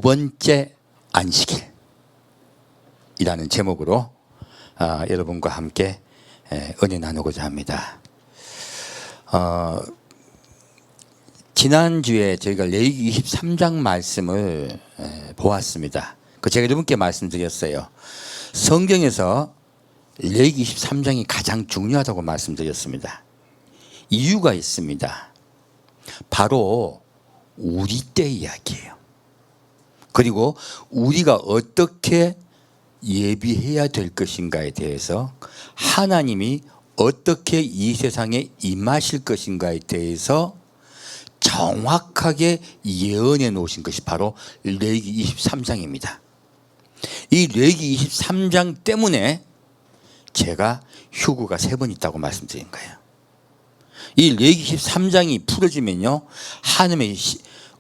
번째 안식일이라는 제목으로 여러분과 함께 은혜 나누고자 합니다. 지난주에 저희가 레위기 23장 말씀을 보았습니다. 제가 여러분께 말씀드렸어요. 성경에서 레위기 23장이 가장 중요하다고 말씀드렸습니다. 이유가 있습니다. 바로 우리 때 이야기예요. 그리고 우리가 어떻게 예비해야 될 것인가에 대해서, 하나님이 어떻게 이 세상에 임하실 것인가에 대해서 정확하게 예언해 놓으신 것이 바로 레위기 23장입니다. 이 레위기 23장 때문에 제가 휴거가 3번 있다고 말씀드린 거예요. 이 레위기 23장이 풀어지면요, 하나님의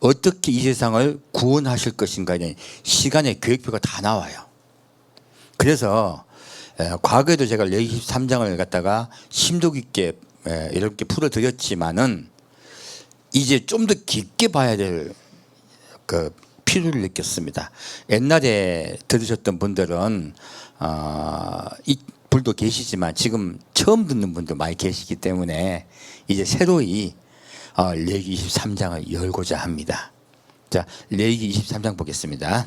어떻게 이 세상을 구원하실 것인가에 대한 시간의 계획표가 다 나와요. 그래서 과거에도 제가 레위기 23장을 갖다가 심도 깊게 이렇게 풀어드렸지만은 이제 좀 더 깊게 봐야 될 필요를 느꼈습니다. 옛날에 들으셨던 분들은 이 분도 계시지만 지금 처음 듣는 분도 많이 계시기 때문에 이제 새로이 레위기 23장을 열고자 합니다. 자, 레위기 23장 보겠습니다.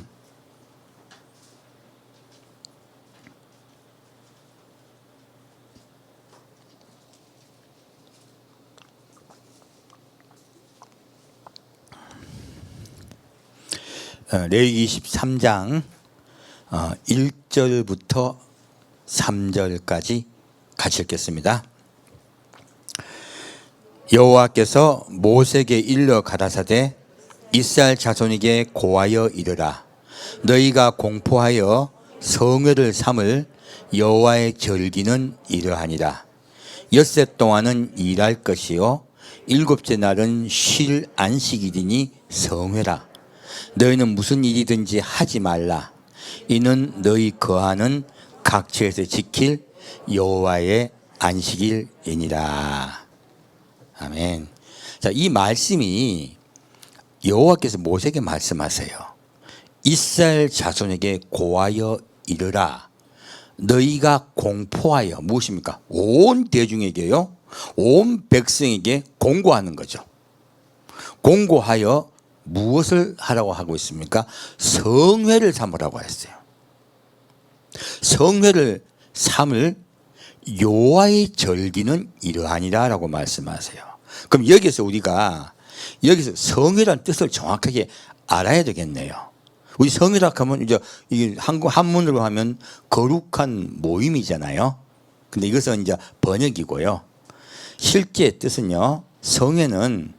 레위기 23장 1절부터 3절까지 같이 읽겠습니다. 여호와께서 모세에게 일러 가라사대 이스라엘 자손에게 고하여 이르라. 너희가 공포하여 성회를 삼을 여호와의 절기는 이러하니라. 엿새 동안은 일할 것이요 7째 날은 쉴 안식일이니 성회라. 너희는 무슨 일이든지 하지 말라. 이는 너희 거하는 각처에서 지킬 여호와의 안식일이니라. 아멘. 자, 이 말씀이 여호와께서 모세에게 말씀하세요. 이스라엘 자손에게 고하여 이르라. 너희가 공포하여, 무엇입니까? 온 대중에게요, 온 백성에게 공고하는 거죠. 공고하여 무엇을 하라고 하고 있습니까? 성회를 삼으라고 했어요. 성회를 삼을 여호와의 절기는 이러하니라 라고 말씀하세요. 그럼 여기서 우리가 성회란 뜻을 정확하게 알아야 되겠네요. 우리 성회라 하면 이제 이게 한문으로 하면 거룩한 모임이잖아요. 근데 이것은 이제 번역이고요. 실제 뜻은요, 성회는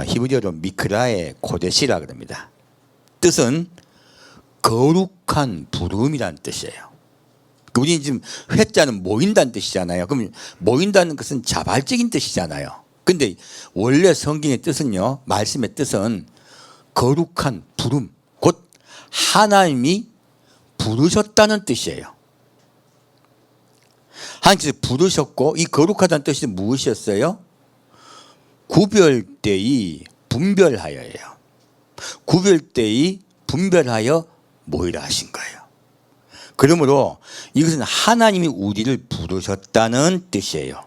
히브리어로 미크라의 코데시라 그럽니다. 뜻은 거룩한 부름이라는 뜻이에요. 우리 지금 회자는 모인다는 뜻이잖아요. 그럼 모인다는 것은 자발적인 뜻이잖아요. 근데 원래 성경의 뜻은요, 말씀의 뜻은 거룩한 부름, 곧 하나님이 부르셨다는 뜻이에요. 하나님께서 부르셨고, 이 거룩하다는 뜻이 무엇이었어요? 구별되이 분별하여예요. 구별되이 분별하여 모이라 하신 거예요. 그러므로 이것은 하나님이 우리를 부르셨다는 뜻이에요.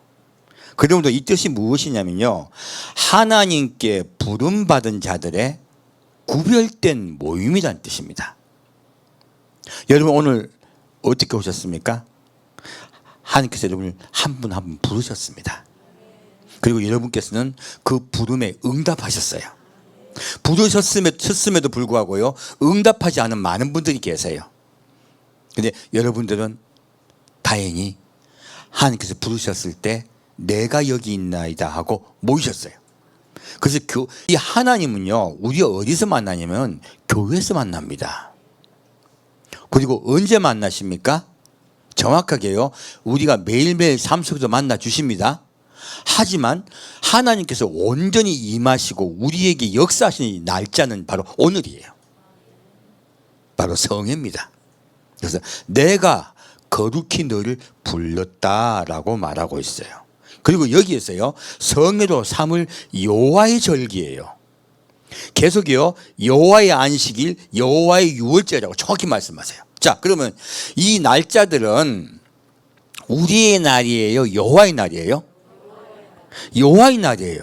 그러므로 이 뜻이 무엇이냐면요, 하나님께 부름받은 자들의 구별된 모임이라는 뜻입니다. 여러분 오늘 어떻게 오셨습니까? 하나님께서 여러분을 한 분 한 분 부르셨습니다. 그리고 여러분께서는 그 부름에 응답하셨어요. 부르셨음에도 불구하고요, 응답하지 않은 많은 분들이 계세요. 근데 여러분들은 다행히 하나님께서 부르셨을 때 내가 여기 있나이다 하고 모이셨어요. 그래서 이 하나님은요, 우리가 어디서 만나냐면 교회에서 만납니다. 그리고 언제 만나십니까? 정확하게요, 우리가 매일매일 삶 속에서 만나 주십니다. 하지만 하나님께서 온전히 임하시고 우리에게 역사하시는 날짜는 바로 오늘이에요. 바로 성회입니다. 그래서 내가 거룩히 너를 불렀다라고 말하고 있어요. 그리고 여기에서요, 성회로 삼을 여호와의 절기예요. 계속이요. 여호와의 안식일, 여호와의 유월절이라고 정확히 말씀하세요. 자, 그러면 이 날짜들은 우리의 날이에요? 여호와의 날이에요? 여호와의 날이에요.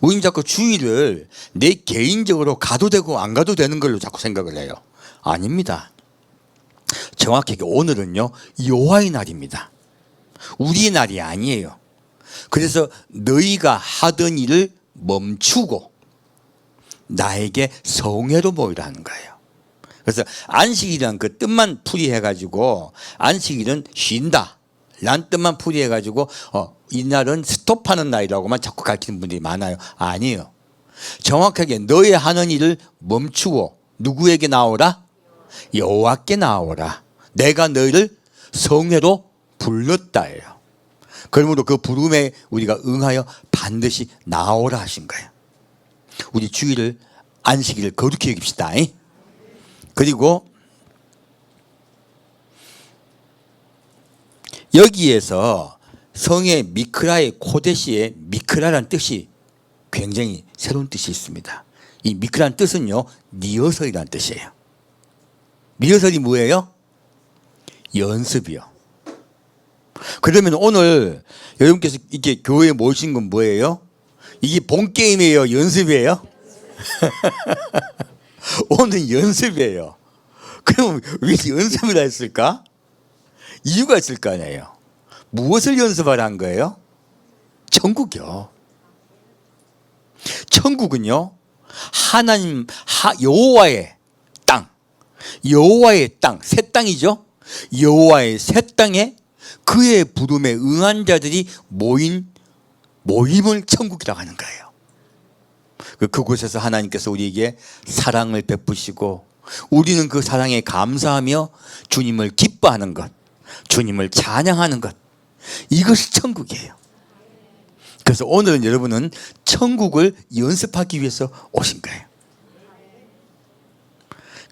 우리는 자꾸 주일을 내 개인적으로 가도 되고 안 가도 되는 걸로 자꾸 생각을 해요. 아닙니다. 정확하게 오늘은요, 여호와의 날입니다. 우리의 날이 아니에요. 그래서 너희가 하던 일을 멈추고 나에게 성회로 모이라 하는 거예요. 그래서 안식일이란 그 뜻만 풀이해가지고 안식일은 쉰다 라는 뜻만 풀이해가지고 이날은 스톱하는 날이라고만 자꾸 가르치는 분들이 많아요. 아니에요. 정확하게 너의 하는 일을 멈추고 누구에게 나오라? 여호와께 나오라. 내가 너희를 성회로 불렀다예요. 그러므로 그 부름에 우리가 응하여 반드시 나오라 하신 거예요. 우리 주일을 안식일을 거룩히 여깁시다. 그리고 여기에서 성의 미크라의 코데시의 미크라라는 뜻이 굉장히 새로운 뜻이 있습니다. 이 미크라는 뜻은요, 리허설이라는 뜻이에요. 리허설이 뭐예요? 연습이요. 그러면 오늘 여러분께서 이렇게 교회에 모신 건 뭐예요? 이게 본 게임이에요? 연습이에요? 오늘 연습이에요. 그럼 왜 연습을 했을까? 이유가 있을 거 아니에요. 무엇을 연습하라 한 거예요? 천국이요. 천국은요, 하나님 여호와의 땅, 여호와의 땅, 새 땅이죠. 여호와의 새 땅에 그의 부름에 응한 자들이 모임을 천국이라고 하는 거예요. 그곳에서 하나님께서 우리에게 사랑을 베푸시고 우리는 그 사랑에 감사하며 주님을 기뻐하는 것, 주님을 찬양하는 것, 이것이 천국이에요. 그래서 오늘은 여러분은 천국을 연습하기 위해서 오신 거예요.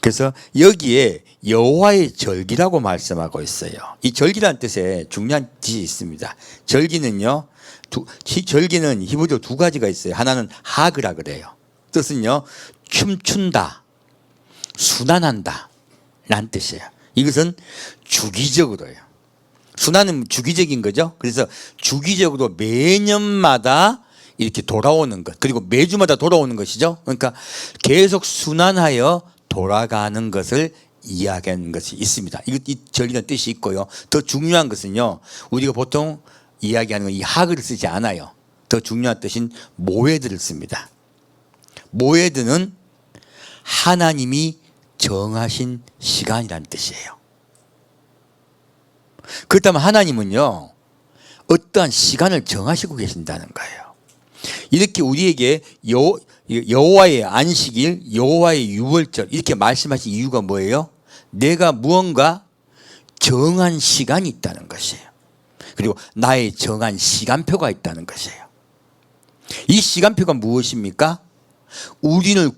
그래서 여기에 여호와의 절기라고 말씀하고 있어요. 이 절기라는 뜻에 중요한 뜻이 있습니다. 절기는요, 절기는 히브리어 두 가지가 있어요. 하나는 하그라 그래요. 뜻은요, 춤춘다, 순환한다 라는 뜻이에요. 이것은 주기적으로요. 순환은 주기적인 거죠. 그래서 주기적으로 매년마다 이렇게 돌아오는 것, 그리고 매주마다 돌아오는 것이죠. 그러니까 계속 순환하여 돌아가는 것을 이야기하는 것이 있습니다. 이 절기는 뜻이 있고요. 더 중요한 것은요, 우리가 보통 이야기하는 건 이 하그를 쓰지 않아요. 더 중요한 뜻인 모에드를 씁니다. 모에드는 하나님이 정하신 시간이라는 뜻이에요. 그렇다면 하나님은요, 어떠한 시간을 정하시고 계신다는 거예요. 이렇게 우리에게 여호와의 안식일, 여호와의 유월절 이렇게 말씀하신 이유가 뭐예요? 내가 무언가 정한 시간이 있다는 것이에요. 그리고 나의 정한 시간표가 있다는 것이에요. 이 시간표가 무엇입니까? 우리를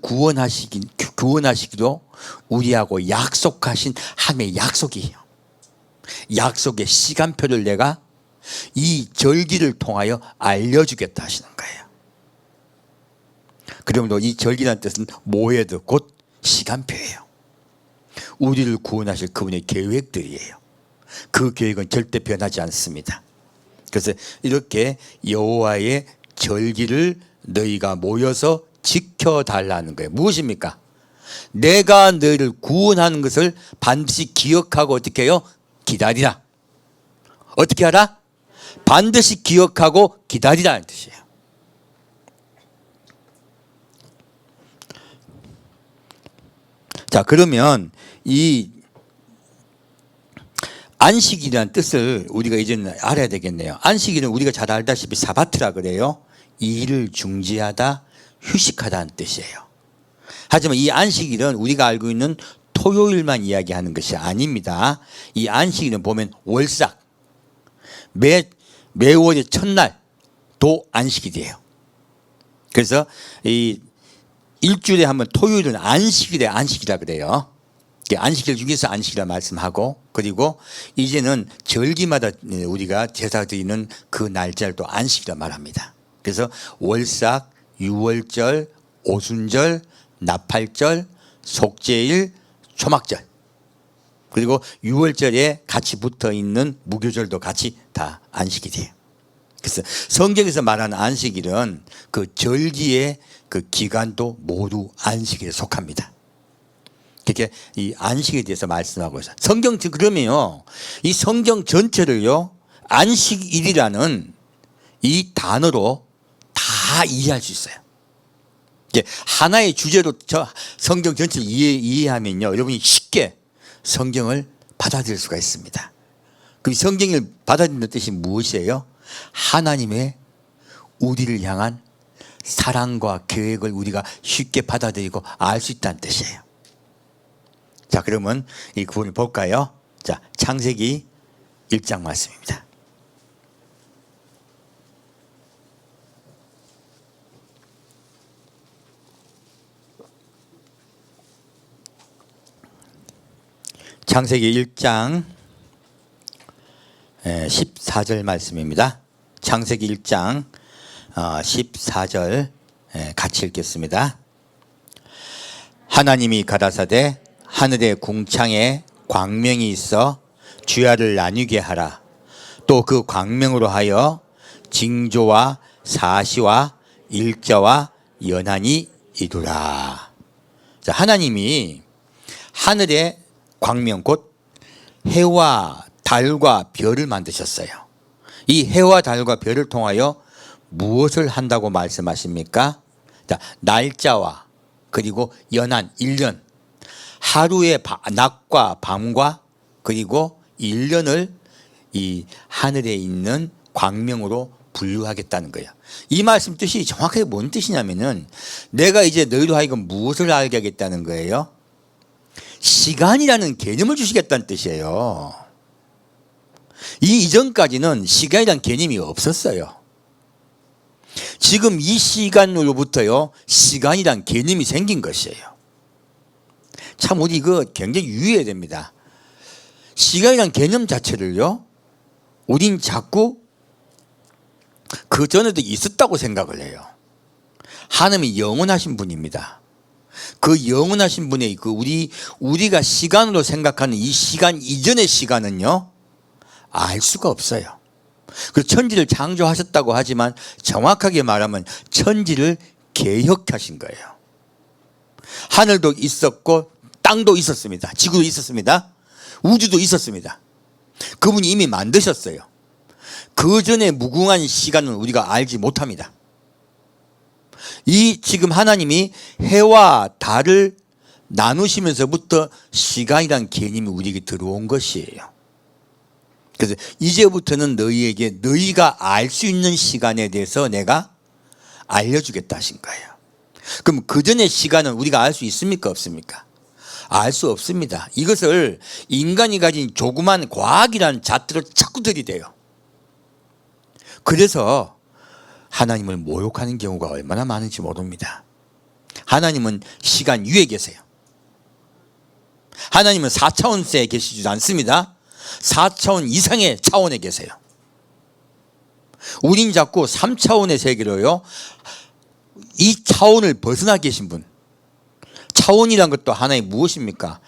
구원하시기로 우리하고 약속하신 하나님의 약속이에요. 약속의 시간표를 내가 이 절기를 통하여 알려주겠다 하시는 거예요. 그러므로 이 절기라는 뜻은 모에드, 곧 시간표예요. 우리를 구원하실 그분의 계획들이에요. 그 계획은 절대 변하지 않습니다. 그래서 이렇게 여호와의 절기를 너희가 모여서 지켜달라는 거예요. 무엇입니까? 내가 너희를 구원하는 것을 반드시 기억하고 어떻게 해요? 기다리라. 어떻게 하라? 반드시 기억하고 기다리라는 뜻이에요. 자, 그러면 이 안식이라는 뜻을 우리가 이제는 알아야 되겠네요. 안식일은 우리가 잘 알다시피 사바트라 그래요. 일을 중지하다, 휴식하다는 뜻이에요. 하지만 이 안식일은 우리가 알고 있는 토요일만 이야기하는 것이 아닙니다. 이 안식일은 보면 월삭, 매월의 첫날도 안식일이에요. 그래서 이 일주일에 한번 토요일은 안식일에 안식이라 그래요. 안식일 중에서 안식이라 말씀하고, 그리고 이제는 절기마다 우리가 제사 드리는 그 날짜를 또 안식이라 말합니다. 그래서 월삭, 유월절, 오순절, 나팔절, 속죄일, 초막절, 그리고 6월절에 같이 붙어 있는 무교절도 같이 다 안식이 돼요. 그래서 성경에서 말하는 안식일은 그 절기의 그 기간도 모두 안식일에 속합니다. 그렇게 이 안식에 대해서 말씀하고 있어요. 성경 그러면요, 이 성경 전체를요 안식일이라는 이 단어로 다 이해할 수 있어요. 이제 하나의 주제로 저 성경 전체를 이해하면요, 여러분이 쉽게 성경을 받아들일 수가 있습니다. 그럼 성경을 받아들이는 뜻이 무엇이에요? 하나님의 우리를 향한 사랑과 계획을 우리가 쉽게 받아들이고 알 수 있다는 뜻이에요. 자, 그러면 이 구분을 볼까요? 자, 창세기 1장 말씀입니다. 창세기 1장 14절 말씀입니다. 창세기 1장 14절 같이 읽겠습니다. 하나님이 가라사대 하늘의 궁창에 광명이 있어 주야를 나뉘게 하라. 또 그 광명으로 하여 징조와 사시와 일자와 연한이 이루라. 자, 하나님이 하늘의 광명 곧 해와 달과 별을 만드셨어요. 이 해와 달과 별을 통하여 무엇을 한다고 말씀하십니까? 자, 날짜와 그리고 연한 1년, 하루의 낮과 밤과 그리고 1년을 이 하늘에 있는 광명으로 분류하겠다는 거예요. 이 말씀 뜻이 정확하게 뭔 뜻이냐면은 내가 이제 너희로 하여금 무엇을 알게 하겠다는 거예요? 시간이라는 개념을 주시겠다는 뜻이에요. 이 이전까지는 시간이라는 개념이 없었어요. 지금 이 시간으로부터요 시간이란 개념이 생긴 것이에요. 참 우리 이거 굉장히 유의해야 됩니다. 시간이란 개념 자체를요 우린 자꾸 그 전에도 있었다고 생각을 해요. 하나님이 영원하신 분입니다. 그 영원하신 분의 그 우리가 시간으로 생각하는 이 시간 이전의 시간은요 알 수가 없어요. 그 천지를 창조하셨다고 하지만 정확하게 말하면 천지를 개혁하신 거예요. 하늘도 있었고 땅도 있었습니다. 지구도 있었습니다. 우주도 있었습니다. 그분이 이미 만드셨어요. 그 전에 무궁한 시간은 우리가 알지 못합니다. 이 지금 하나님이 해와 달을 나누시면서부터 시간이란 개념이 우리에게 들어온 것이에요. 그래서 이제부터는 너희에게 너희가 알 수 있는 시간에 대해서 내가 알려주겠다 하신 거예요. 그럼 그 전의 시간은 우리가 알 수 있습니까? 없습니까? 알 수 없습니다. 이것을 인간이 가진 조그만 과학이라는 잣대로 자꾸 들이대요. 그래서 하나님을 모욕하는 경우가 얼마나 많은지 모릅니다. 하나님은 시간 위에 계세요. 하나님은 4차원세에 계시지 않습니다. 4차원 이상의 차원에 계세요. 우린 자꾸 3차원의 세계로요 이 차원을 벗어나 계신 분. 차원이란 것도 하나의 무엇입니까?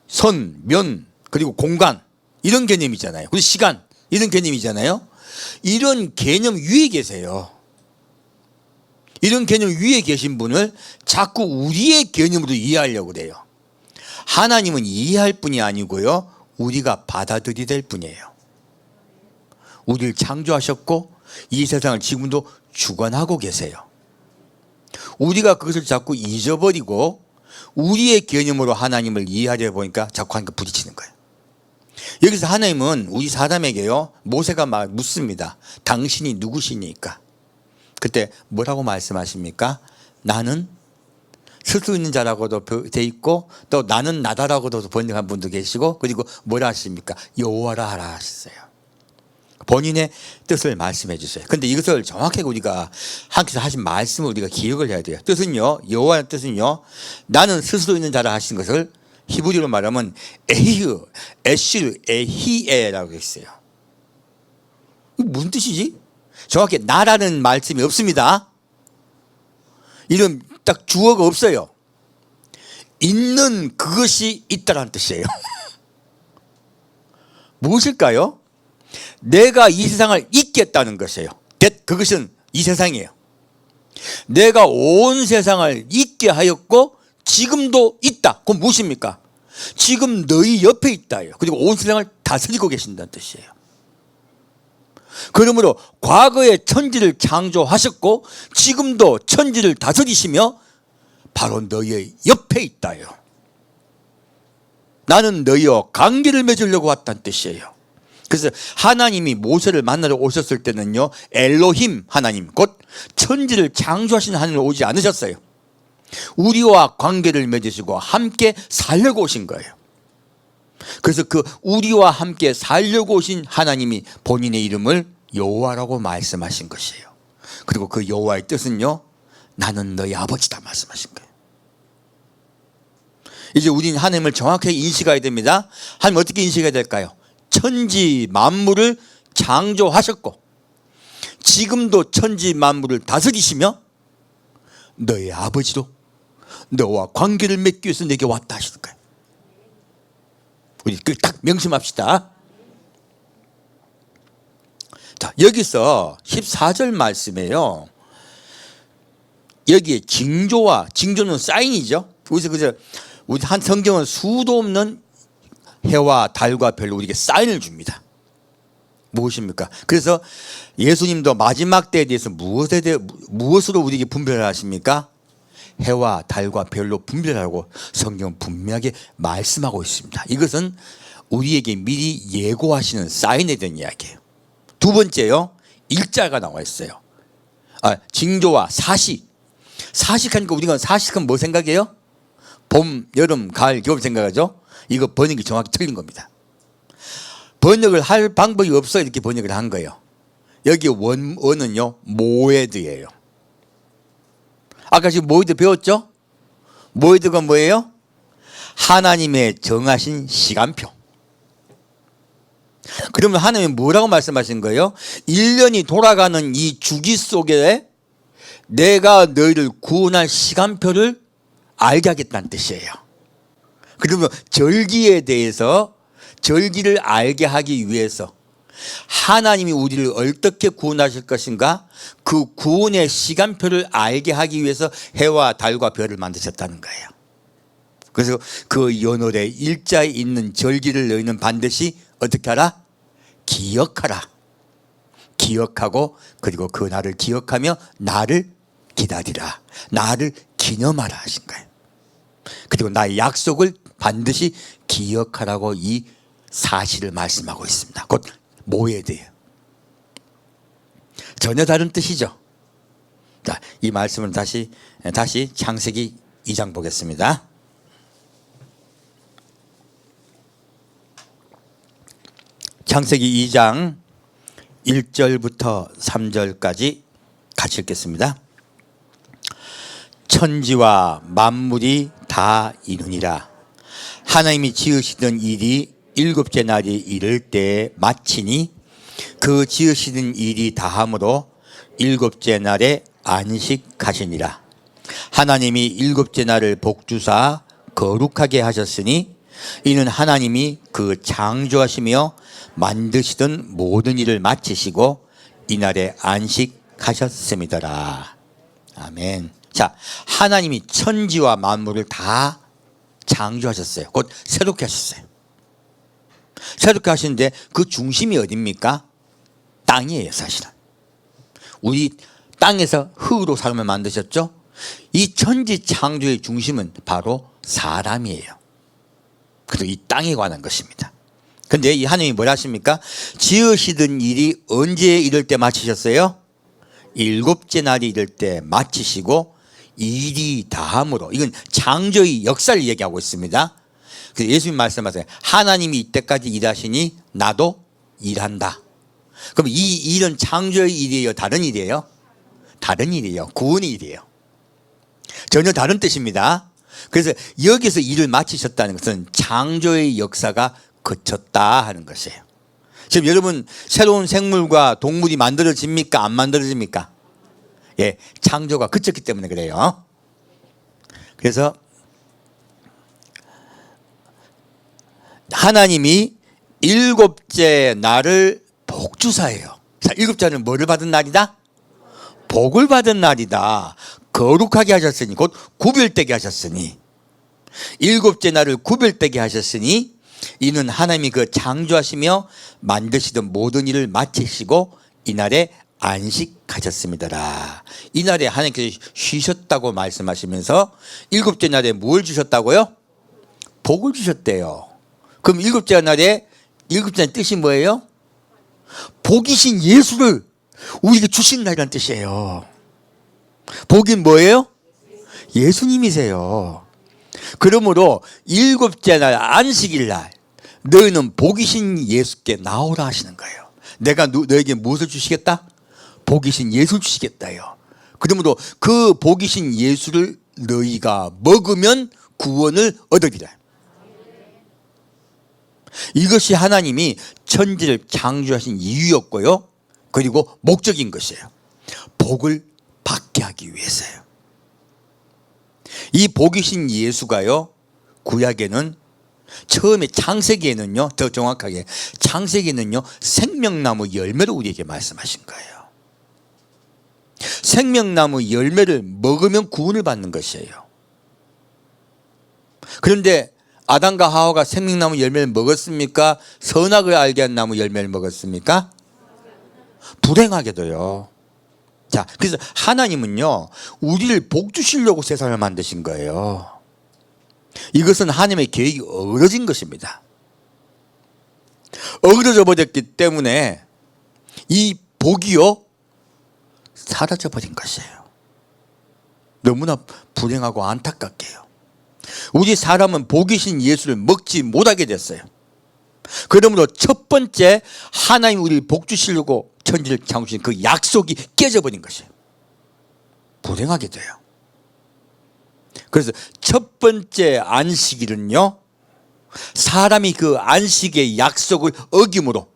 선, 면, 그리고 공간 이런 개념이잖아요. 그리고 시간 이런 개념이잖아요. 이런 개념 위에 계세요. 이런 개념 위에 계신 분을 자꾸 우리의 개념으로 이해하려고 그래요. 하나님은 이해할 뿐이 아니고요 우리가 받아들여야 될 뿐이에요. 우리를 창조하셨고 이 세상을 지금도 주관하고 계세요. 우리가 그것을 자꾸 잊어버리고 우리의 개념으로 하나님을 이해하려 보니까 자꾸 하니까 부딪히는 거예요. 여기서 하나님은 우리 사람에게요 모세가 묻습니다. 당신이 누구시니까? 그때 뭐라고 말씀하십니까? 나는 쓸 수 있는 자라고도 돼 있고 또 나는 나다라고도 번역한 분도 계시고 그리고 뭐라 하십니까? 여호와라 하라 하셨어요. 본인의 뜻을 말씀해 주세요. 근데 이것을 정확하게 우리가 하나님께서 하신 말씀을 우리가 기억을 해야 돼요. 뜻은요 여호와의 뜻은요 나는 스스로 있는 자라 하신 것을 히브리어로 말하면 에히으, 에쉬르, 에히에라고 했어요. 무슨 뜻이지? 정확히 나라는 말씀이 없습니다. 이런 딱 주어가 없어요. 있는 그것이 있다라는 뜻이에요. 무엇일까요? 내가 이 세상을 있겠다는 것이에요. 그것은 이 세상이에요. 내가 온 세상을 있게 하였고 지금도 있다. 그건 무엇입니까? 지금 너희 옆에 있다예요. 그리고 온 세상을 다스리고 계신다는 뜻이에요. 그러므로 과거에 천지를 창조하셨고 지금도 천지를 다스리시며 바로 너희의 옆에 있다요. 나는 너희와 관계를 맺으려고 왔다는 뜻이에요. 그래서 하나님이 모세를 만나러 오셨을 때는요, 엘로힘 하나님, 곧 천지를 창조하신 하나님을 오지 않으셨어요. 우리와 관계를 맺으시고 함께 살려고 오신 거예요. 그래서 그 우리와 함께 살려고 오신 하나님이 본인의 이름을 여호와라고 말씀하신 것이에요. 그리고 그 여호와의 뜻은요, 나는 너희 아버지다 말씀하신 거예요. 이제 우리는 하나님을 정확하게 인식해야 됩니다. 하나님 어떻게 인식해야 될까요? 천지 만물을 창조하셨고 지금도 천지 만물을 다스리시며 너의 아버지로 너와 관계를 맺기 위해서 내게 왔다 하시는 거예요. 우리 딱 명심합시다. 자, 여기서 14절 말씀에요, 여기에 징조는 사인이죠. 그래서 우리 한 성경은 수도 없는 해와 달과 별로 우리에게 사인을 줍니다. 무엇입니까? 그래서 예수님도 마지막 때에 대해서 무엇으로 우리에게 분별을 하십니까? 해와 달과 별로 분별하라고 성경은 분명하게 말씀하고 있습니다. 이것은 우리에게 미리 예고하시는 사인에 대한 이야기예요. 두 번째요, 일자가 나와 있어요. 징조와 사식하니까 우리가 사식은 뭐 생각해요? 봄, 여름, 가을, 겨울 생각하죠? 이거 번역이 정확히 틀린 겁니다. 번역을 할 방법이 없어 이렇게 번역을 한 거예요. 여기 원어는요, 모에드예요. 아까 지금 모에드 배웠죠? 모에드가 뭐예요? 하나님의 정하신 시간표. 그러면 하나님이 뭐라고 말씀하신 거예요? 1년이 돌아가는 이 주기 속에 내가 너희를 구원할 시간표를 알게 하겠다는 뜻이에요. 그러면 절기에 대해서, 절기를 알게 하기 위해서 하나님이 우리를 어떻게 구원하실 것인가, 그 구원의 시간표를 알게 하기 위해서 해와 달과 별을 만드셨다는 거예요. 그래서 그 연월에 일자에 있는 절기를 너희는 반드시 어떻게 하라? 기억하라. 기억하고 그리고 그 날을 기억하며 나를 기다리라. 나를 기념하라 하신 거예요. 그리고 나의 약속을 반드시 기억하라고 이 사실을 말씀하고 있습니다. 곧 모에드예요. 전혀 다른 뜻이죠. 자, 이 말씀은 다시 창세기 2장 보겠습니다. 창세기 2장 1절부터 3절까지 같이 읽겠습니다. 천지와 만물이 다 이루니라. 하나님이 지으시던 일이 일곱째 날이 이를 때에 마치니 그 지으시던 일이 다함으로 일곱째 날에 안식하시니라. 하나님이 일곱째 날을 복주사 거룩하게 하셨으니 이는 하나님이 그 창조하시며 만드시던 모든 일을 마치시고 이날에 안식하셨음이더라. 아멘. 자, 하나님이 천지와 만물을 다 창조하셨어요. 곧 새롭게 하셨어요. 새롭게 하시는데 그 중심이 어디입니까? 땅이에요, 사실은. 우리 땅에서 흙으로 사람을 만드셨죠? 이 천지 창조의 중심은 바로 사람이에요. 그리고 이 땅에 관한 것입니다. 근데 이 하나님이 뭐라 하십니까? 지으시던 일이 언제 이럴 때 마치셨어요? 일곱째 날이 이럴 때 마치시고 일이 다함으로, 이건 창조의 역사를 얘기하고 있습니다. 그래서 예수님 말씀하세요. 하나님이 이때까지 일하시니 나도 일한다. 그럼 이 일은 창조의 일이에요? 다른 일이에요? 다른 일이에요. 구원의 일이에요. 전혀 다른 뜻입니다. 그래서 여기서 일을 마치셨다는 것은 창조의 역사가 그쳤다 하는 것이에요. 지금 여러분 새로운 생물과 동물이 만들어집니까? 안 만들어집니까? 예, 창조가 그쳤기 때문에 그래요. 그래서 하나님이 일곱째 날을 복주사예요. 자, 일곱째 날은 뭐를 받은 날이다? 복을 받은 날이다. 거룩하게 하셨으니, 곧 구별되게 하셨으니, 일곱째 날을 구별되게 하셨으니 이는 하나님이 그 창조하시며 만드시던 모든 일을 마치시고 이날에 안식하셨습니다라. 이날에 하나님께서 쉬셨다고 말씀하시면서 일곱째 날에 뭘 주셨다고요? 복을 주셨대요. 그럼 일곱째 날에, 일곱째 날 뜻이 뭐예요? 복이신 예수를 우리에게 주신 날이라는 뜻이에요. 복이 뭐예요? 예수님이세요. 그러므로 일곱째 날 안식일 날 너희는 복이신 예수께 나오라 하시는 거예요. 내가 너에게 무엇을 주시겠다? 복이신 예수를 주시겠다요. 그러므로 그 복이신 예수를 너희가 먹으면 구원을 얻으리라. 이것이 하나님이 천지를 창조하신 이유였고요. 그리고 목적인 것이에요. 복을 받게 하기 위해서요. 이 복이신 예수가요, 구약에는 처음에 창세기에는요, 더 정확하게 창세기에는요 생명나무 열매로 우리에게 말씀하신 거예요. 생명나무 열매를 먹으면 구원을 받는 것이에요. 그런데 아담과 하와가 생명나무 열매를 먹었습니까? 선악을 알게 한 나무 열매를 먹었습니까? 불행하게도요. 자, 그래서 하나님은요 우리를 복 주시려고 세상을 만드신 거예요. 이것은 하나님의 계획이 어그러진 것입니다. 어그러져 버렸기 때문에 이 복이요 사라져 버린 것이에요. 너무나 불행하고 안타깝게요. 우리 사람은 복이신 예수를 먹지 못하게 됐어요. 그러므로 첫 번째 하나님 우리를 복 주시려고 천지를 창조하신 그 약속이 깨져버린 것이에요. 불행하게도요. 그래서 첫 번째 안식일은요 사람이 그 안식의 약속을 어김으로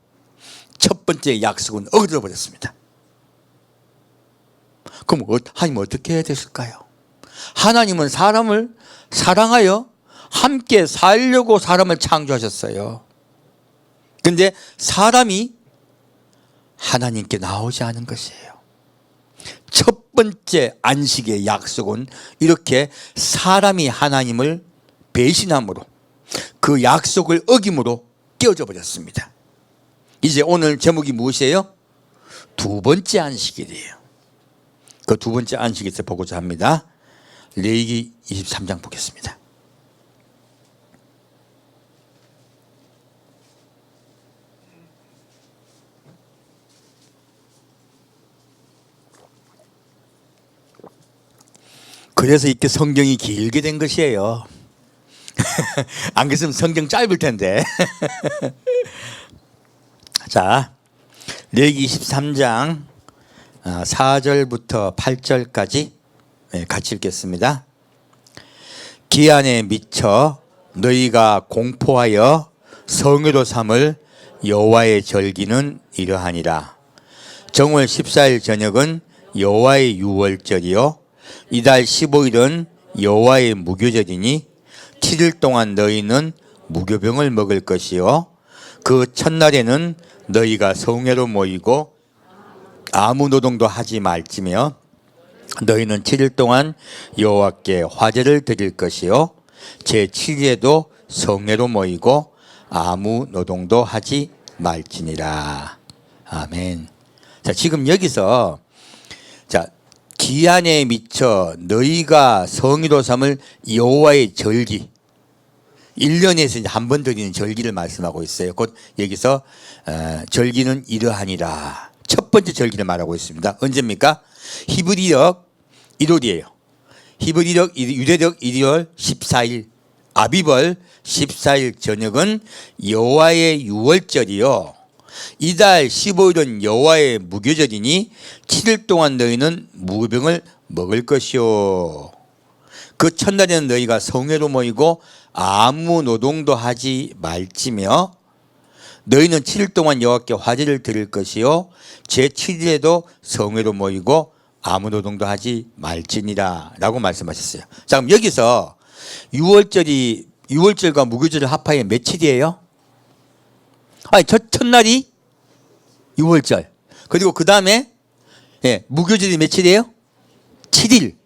첫 번째 약속은 어그러 버렸습니다. 그럼 하나님은 어떻게 해야 됐을까요? 하나님은 사람을 사랑하여 함께 살려고 사람을 창조하셨어요. 그런데 사람이 하나님께 나오지 않은 것이에요. 첫 번째 안식의 약속은 이렇게 사람이 하나님을 배신함으로 그 약속을 어김으로 깨어져 버렸습니다. 이제 오늘 제목이 무엇이에요? 두 번째 안식일이에요. 그 두 번째 안식일에서 보고자 합니다. 레위기 23장 보겠습니다. 그래서 이렇게 성경이 길게 된 것이에요. 안 그랬으면 성경 짧을 텐데. 자, 레위기 23장 4절부터 8절까지 같이 읽겠습니다. 기한에 미쳐 너희가 공포하여 성회로 삼을 여호와의 절기는 이러하니라. 정월 14일 저녁은 여호와의 유월절이요 이달 15일은 여호와의 무교절이니 7일 동안 너희는 무교병을 먹을 것이요 그 첫날에는 너희가 성회로 모이고 아무 노동도 하지 말지며 너희는 7일 동안 여호와께 화제를 드릴 것이요 제 7일에도 성회로 모이고 아무 노동도 하지 말지니라. 아멘. 자, 지금 여기서 자 기한에 미쳐 너희가 성의로 삼을 여호와의 절기 1년에서 한 번 드리는 절기를 말씀하고 있어요. 곧 여기서 절기는 이러하니라. 첫 번째 절기를 말하고 있습니다. 언제입니까? 히브리력 1월이에요. 히브리력 유대력 1월 14일 아비벌 14일 저녁은 여호와의 유월절이요 이달 15일은 여호와의 무교절이니 7일 동안 너희는 무교병을 먹을 것이요 그 첫날에는 너희가 성회로 모이고 아무 노동도 하지 말지며 너희는 7일 동안 여호와께 화제를 드릴 것이요 제 7일에도 성회로 모이고 아무 노동도 하지 말지니라 라고 말씀하셨어요. 자, 그럼 여기서 6월절과 무교절을 합하여 며칠이에요? 아니, 첫날이 6월절. 그리고 그 다음에 무교절이 며칠이에요? 7일.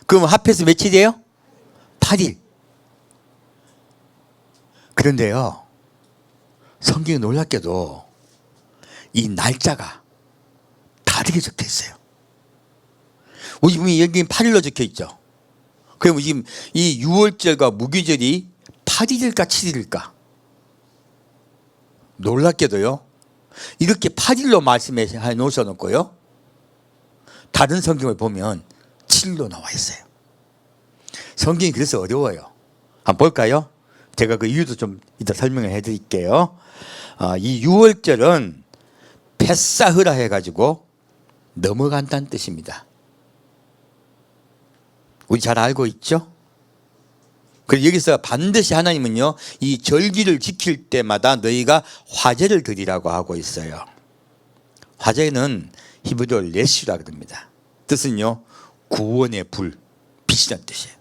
그럼 합해서 며칠이에요? 8일. 그런데요, 성경이 놀랍게도 이 날짜가 다르게 적혀 있어요. 우리 분이 여기 8일로 적혀 있죠. 그럼 지금 이 6월절과 무교절이 8일일까 7일일까? 놀랍게도요, 이렇게 8일로 말씀해 놓으셔놓고요, 다른 성경을 보면 7일로 나와 있어요. 성경이 그래서 어려워요. 한번 볼까요? 제가 그 이유도 좀 이따 설명을 해드릴게요. 이 6월절은 패사흐라 해가지고 넘어간다는 뜻입니다. 우리 잘 알고 있죠? 그래서 여기서 반드시 하나님은요, 이 절기를 지킬 때마다 너희가 화제를 드리라고 하고 있어요. 화제는 히브리어로 레시라 그럽니다. 뜻은요, 구원의 불, 빛이란 뜻이에요.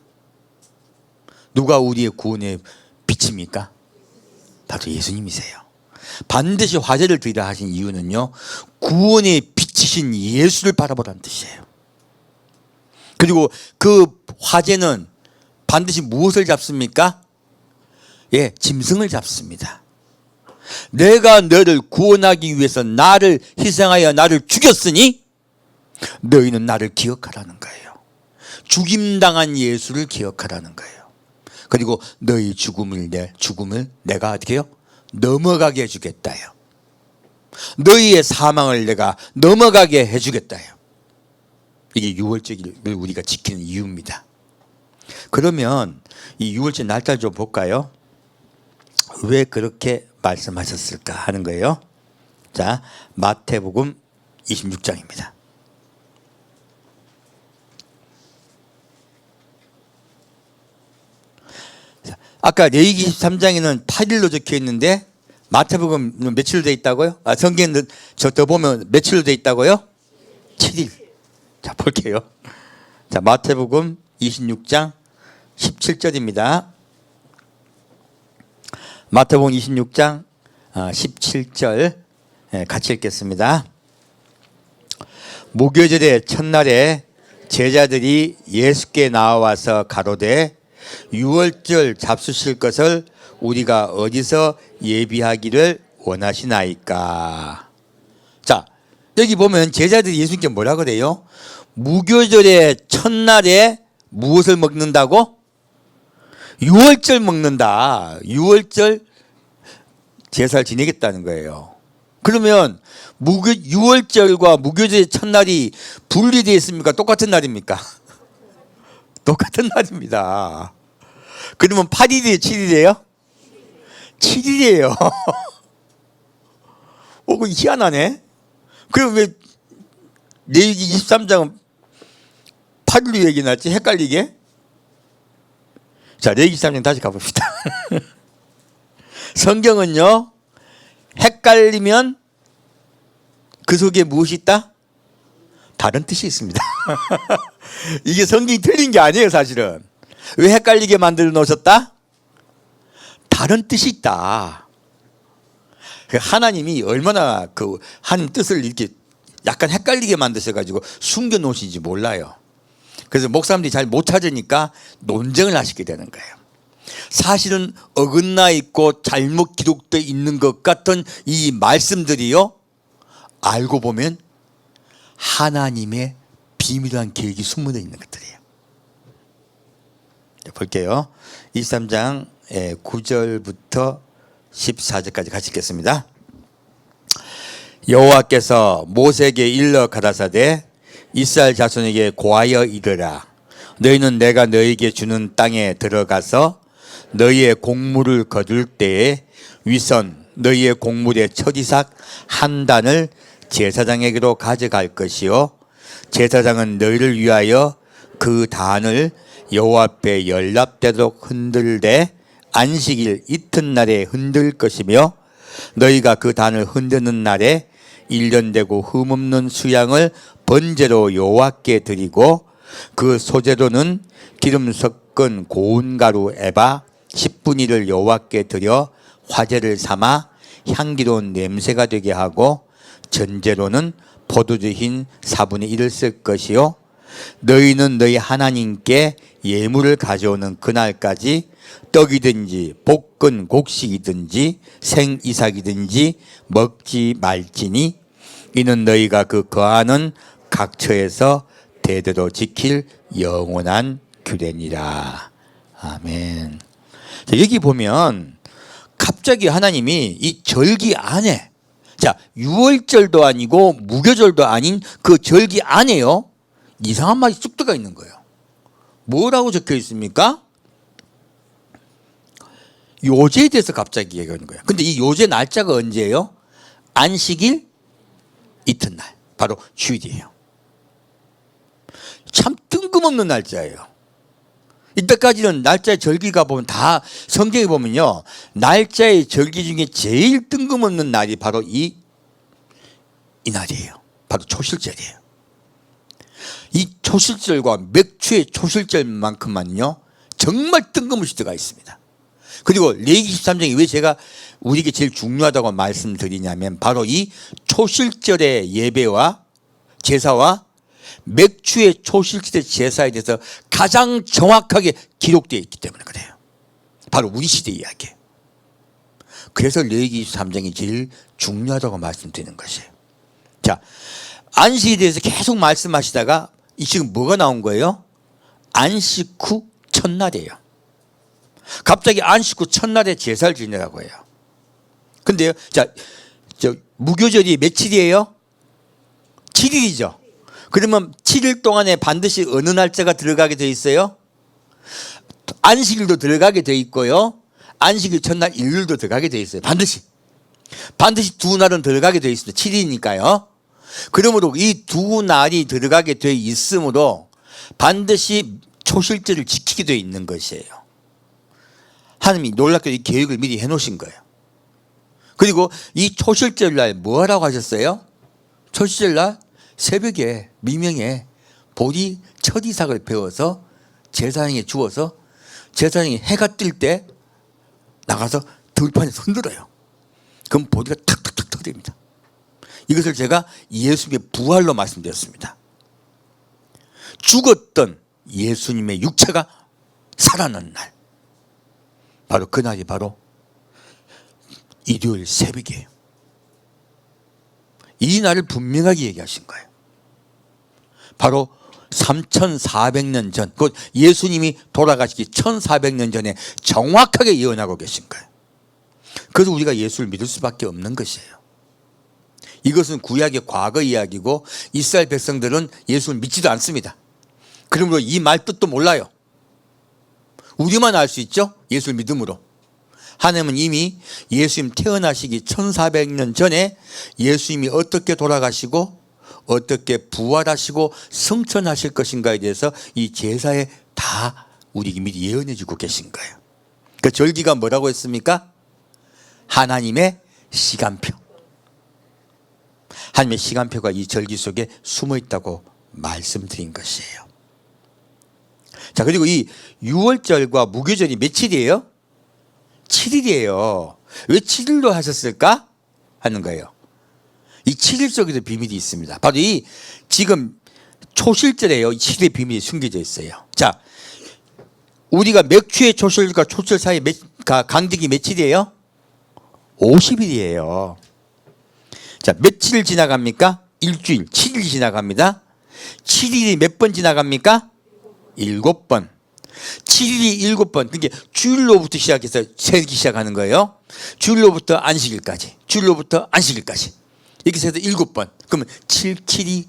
누가 우리의 구원의 빛입니까? 바로 예수님이세요. 반드시 화제를 드리라 하신 이유는요, 구원의 빛이신 예수를 바라보라는 뜻이에요. 그리고 그 화제는 반드시 무엇을 잡습니까? 짐승을 잡습니다. 내가 너를 구원하기 위해서 나를 희생하여 나를 죽였으니 너희는 나를 기억하라는 거예요. 죽임당한 예수를 기억하라는 거예요. 그리고 너희 죽음을 내가 어떻게 해요? 넘어가게 해주겠다요. 너희의 사망을 내가 넘어가게 해주겠다요. 이게 6월절을 우리가 지키는 이유입니다. 그러면 이 6월절 날짜를 좀 볼까요? 왜 그렇게 말씀하셨을까 하는 거예요. 자, 마태복음 26장입니다. 아까 레위기 23장에는 8일로 적혀 있는데 마태복음은 며칠로 되어 있다고요? 성경은 더 보면 며칠로 되어 있다고요? 7일. 자, 볼게요. 자, 마태복음 26장 17절입니다. 마태복음 26장 17절 같이 읽겠습니다. 무교절의 첫날에 제자들이 예수께 나와서 가로되 6월절 잡수실 것을 우리가 어디서 예비하기를 원하시나이까. 자, 여기 보면 제자들이 예수님께 뭐라 그래요? 무교절의 첫날에 무엇을 먹는다고? 6월절 먹는다. 6월절 제사를 지내겠다는 거예요. 그러면 6월절과 무교절의 첫날이 분리되어 있습니까? 똑같은 날입니까? 똑같은 날입니다. 그러면 8일이에요? 7일이에요? 7일이에요. 그거 희한하네. 그럼 왜 레위기 23장은 8일로 얘기 났지? 헷갈리게? 자, 레위기 23장 다시 가봅시다. 성경은요, 헷갈리면 그 속에 무엇이 있다? 다른 뜻이 있습니다. 이게 성경이 틀린 게 아니에요, 사실은. 왜 헷갈리게 만들어 놓으셨다? 다른 뜻이 있다. 하나님이 얼마나 그 한 뜻을 이렇게 약간 헷갈리게 만드셔가지고 숨겨 놓으신지 몰라요. 그래서 목사님들이 잘 못 찾으니까 논쟁을 하시게 되는 거예요. 사실은 어긋나 있고 잘못 기록되어 있는 것 같은 이 말씀들이요, 알고 보면 하나님의 비밀한 계획이 숨어져 있는 것들이에요. 볼게요. 23장 9절부터 14절까지 같이 읽겠습니다. 여호와께서 모세에게 일러 가라사대 이스라엘 자손에게 고하여 이르라. 너희는 내가 너희에게 주는 땅에 들어가서 너희의 곡물을 거둘 때에 위선 너희의 곡물의 첫 이삭 한 단을 제사장에게로 가져갈 것이요 제사장은 너희를 위하여 그 단을 여호와 앞에 연락되도록 흔들되 안식일 이튿날에 흔들 것이며 너희가 그 단을 흔드는 날에 1년 되고 흠없는 수양을 번제로 여호와께 드리고 그 소제로는 기름 섞은 고운 가루 에바 10분의 1을 여호와께 드려 화제를 삼아 향기로운 냄새가 되게 하고 전제로는 포도주 흰 4분의 1을 쓸 것이요 너희는 너희 하나님께 예물을 가져오는 그날까지 떡이든지 볶은 곡식이든지 생이삭이든지 먹지 말지니 이는 너희가 그 거하는 각처에서 대대로 지킬 영원한 규례니라. 아멘. 자, 여기 보면 갑자기 하나님이 이 절기 안에, 자, 유월절도 아니고 무교절도 아닌 그 절기 안에요, 이상한 말이 쑥 들어가 있는 거예요. 뭐라고 적혀 있습니까? 요제에 대해서 갑자기 얘기하는 거예요. 근데 이 요제 날짜가 언제예요? 안식일 이튿날, 바로 주일이에요. 참 뜬금없는 날짜예요. 이때까지는 날짜의 절기가 보면 다 성경에 보면요, 날짜의 절기 중에 제일 뜬금없는 날이 바로 이 날이에요. 바로 초실절이에요. 이 초실절과 맥주의 초실절만큼만요 정말 뜬금없이 들어가 있습니다. 그리고 레위기 13장이 왜 제가 우리에게 제일 중요하다고 말씀드리냐면 바로 이 초실절의 예배와 제사와 맥주의 초실절의 제사에 대해서 가장 정확하게 기록되어 있기 때문에 그래요. 바로 우리 시대 이야기. 그래서 레위기 23장이 제일 중요하다고 말씀드리는 것이에요. 자, 안식에 대해서 계속 말씀하시다가 이 지금 뭐가 나온 거예요? 안식 후 첫날이에요. 갑자기 안식 후 첫날에 제사를 지내라고 해요. 근데요, 자, 무교절이 며칠이에요? 7일이죠. 그러면 7일 동안에 반드시 어느 날짜가 들어가게 돼 있어요? 안식일도 들어가게 돼 있고요, 안식일 첫날 일요일도 들어가게 돼 있어요. 반드시 두 날은 들어가게 돼 있습니다. 7일이니까요. 그러므로 이 두 날이 들어가게 돼 있으므로 반드시 초실절을 지키게 돼 있는 것이에요. 하나님이 놀랍게 이 계획을 미리 해놓으신 거예요. 그리고 이 초실절 날 뭐 하라고 하셨어요? 초실절 날 새벽에 미명에 보리 첫 이삭을 베어서 제사장에 주어서 제사장이 해가 뜰 때 나가서 들판에 손들어요. 그럼 보리가 탁탁탁 터집니다. 이것을 제가 예수님의 부활로 말씀드렸습니다. 죽었던 예수님의 육체가 살아난 날, 바로 그날이 바로 일요일 새벽이에요. 이 날을 분명하게 얘기하신 거예요. 바로 3400년 전, 곧 예수님이 돌아가시기 1400년 전에 정확하게 예언하고 계신 거예요. 그래서 우리가 예수를 믿을 수밖에 없는 것이에요. 이것은 구약의 과거 이야기고 이스라엘 백성들은 예수를 믿지도 않습니다. 그러므로 이 말 뜻도 몰라요. 우리만 알 수 있죠? 예수를 믿음으로. 하나님은 이미 예수님 태어나시기 1400년 전에 예수님이 어떻게 돌아가시고 어떻게 부활하시고 승천하실 것인가에 대해서 이 제사에 다 우리에게 미리 예언해 주고 계신 거예요. 그 절기가 뭐라고 했습니까? 하나님의 시간표. 하나님의 시간표가 이 절기 속에 숨어 있다고 말씀드린 것이에요. 자, 그리고 이 유월절과 무교절이 며칠이에요? 7일이에요. 왜 7일로 하셨을까? 하는 거예요. 이 7일 속에도 비밀이 있습니다. 바로 이 지금 초실절에요. 이 7일의 비밀이 숨겨져 있어요. 자, 우리가 맥주의 초실과 초실 사이 간격이 며칠이에요? 50일이에요. 자, 며칠 지나갑니까? 일주일, 7일이 지나갑니다. 7일이 몇 번 지나갑니까? 7번. 7일이 7번. 그게 주일로부터 시작해서 세기 시작하는 거예요. 주일로부터 안식일까지. 주일로부터 안식일까지. 이렇게 해서 7번. 그러면 7, 7이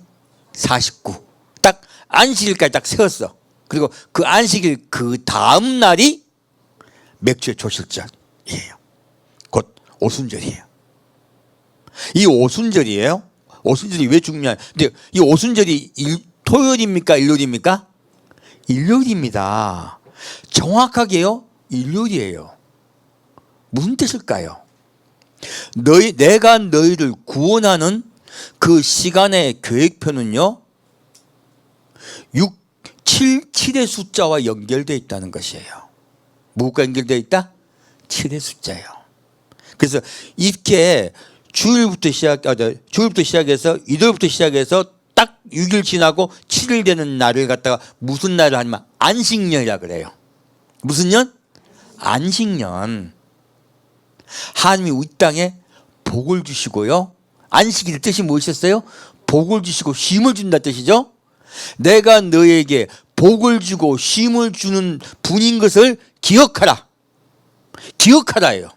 49. 딱 안식일까지 딱 세웠어. 그리고 그 안식일 그 다음 날이 맥주의 초실절이에요. 곧 오순절이에요. 이 오순절이에요. 오순절이 왜 중요해요? 근데 이 오순절이 토요일입니까? 일요일입니까? 일요일입니다. 정확하게요, 일요일이에요. 무슨 뜻일까요? 내가 너희를 구원하는 그 시간의 계획표는요, 7의 숫자와 연결되어 있다는 것이에요. 무엇과 연결되어 있다? 7의 숫자예요. 그래서 이렇게 주일부터 시작해서 일요일부터 시작해서 딱 6일 지나고 7일 되는 날을 갖다가 무슨 날을 하냐면 안식년이라 그래요. 무슨 년? 안식년. 하나님이 이 땅에 복을 주시고요. 안식일의 뜻이 무엇이었어요? 복을 주시고 쉼을 준다는 뜻이죠. 내가 너에게 복을 주고 쉼을 주는 분인 것을 기억하라. 기억하라예요.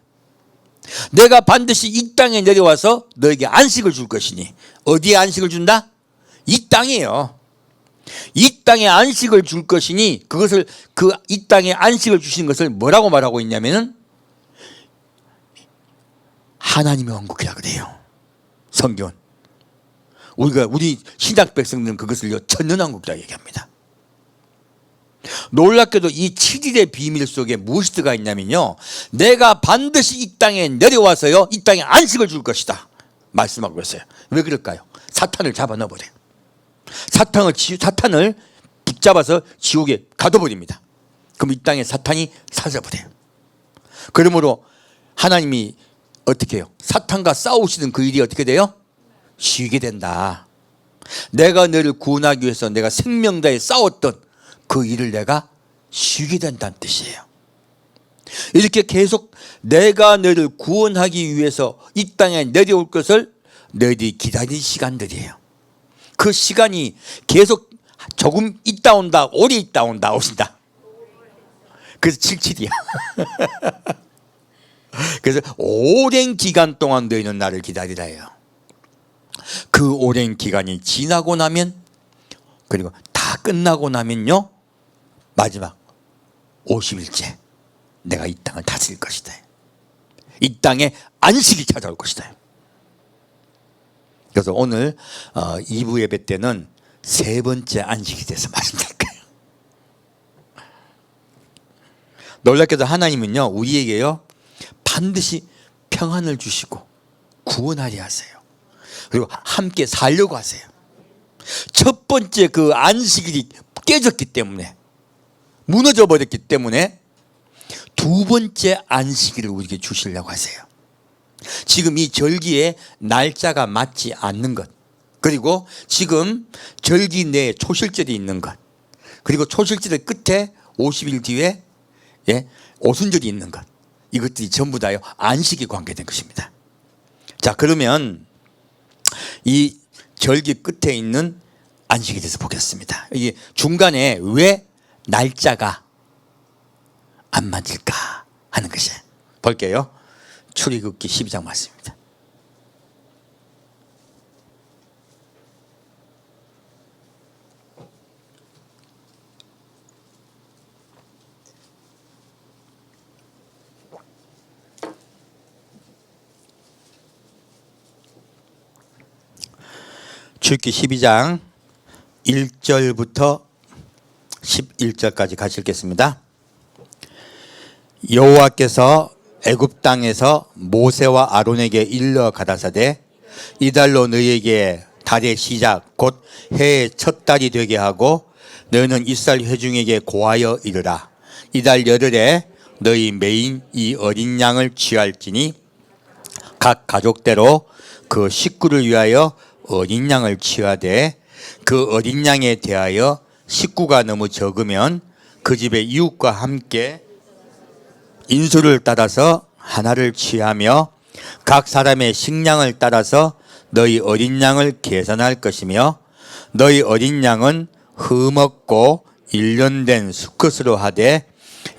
내가 반드시 이 땅에 내려와서 너에게 안식을 줄 것이니. 어디에 안식을 준다? 이 땅이에요. 이 땅에 안식을 줄 것이니 그것을 이 땅에 안식을 주시는 것을 뭐라고 말하고 있냐면은 하나님의 왕국이라 그래요. 성경은 우리 신약 백성들은 그것을 천년왕국이라 얘기합니다. 놀랍게도 이 7일의 비밀 속에 무엇이 들어가 있냐면요, 내가 반드시 이 땅에 내려와서요 이 땅에 안식을 줄 것이다 말씀하고 있어요. 왜 그럴까요? 사탄을 잡아 넣어버려요. 사탄을 붙잡아서 지옥에 가둬버립니다. 그럼 이 땅에 사탄이 사라져버려요. 그러므로 하나님이 어떻게 해요? 사탄과 싸우시는 그 일이 어떻게 돼요? 쉬게 된다. 내가 너를 구원하기 위해서 내가 생명 다해 싸웠던 그 일을 내가 쉬게 된다는 뜻이에요. 이렇게 계속 내가 너를 구원하기 위해서 이 땅에 내려올 것을 너희들이 기다리는 시간들이에요. 그 시간이 계속 조금 있다 온다, 오래 있다 온다, 오신다. 그래서 77이야. 그래서 오랜 기간 동안 너희는 나를 기다리라 해요. 그 오랜 기간이 지나고 나면, 그리고 다 끝나고 나면요, 마지막 50일째 내가 이 땅을 다스릴 것이다. 이 땅에 안식이 찾아올 것이다. 그래서 오늘 2부 예배 때는 세 번째 안식에 대해서 말씀드릴 거예요. 놀랍게도 하나님은요 우리에게요 반드시 평안을 주시고 구원하려 하세요. 그리고 함께 살려고 하세요. 첫 번째 그 안식일이 깨졌기 때문에, 무너져 버렸기 때문에 두 번째 안식일을 우리에게 주시려고 하세요. 지금 이 절기에 날짜가 맞지 않는 것, 그리고 지금 절기 내에 초실절이 있는 것, 그리고 초실절의 끝에 50일 뒤에 오순절이 있는 것, 이것들이 전부 다요 안식에 관계된 것입니다. 자, 그러면 이 절기 끝에 있는 안식에 대해서 보겠습니다. 이게 중간에 왜 날짜가 안 맞을까 하는 것이에요. 볼게요. 출애굽기 12장 말씀입니다. 출애굽기 12장 1절부터 11절까지 같이 읽겠습니다. 여호와께서 애굽 땅에서 모세와 아론에게 일러 가라사대, 이달로 너희에게 달의 시작 곧 해의 첫 달이 되게 하고 너희는 이스라엘 회중에게 고하여 이르라. 이달 열흘에 너희 매인 이 어린 양을 취할지니 각 가족대로 그 식구를 위하여 어린 양을 취하되 그 어린 양에 대하여 식구가 너무 적으면 그 집의 이웃과 함께 인수를 따라서 하나를 취하며 각 사람의 식량을 따라서 너희 어린 양을 계산할 것이며, 너희 어린 양은 흠없고 1년 된 수컷으로 하되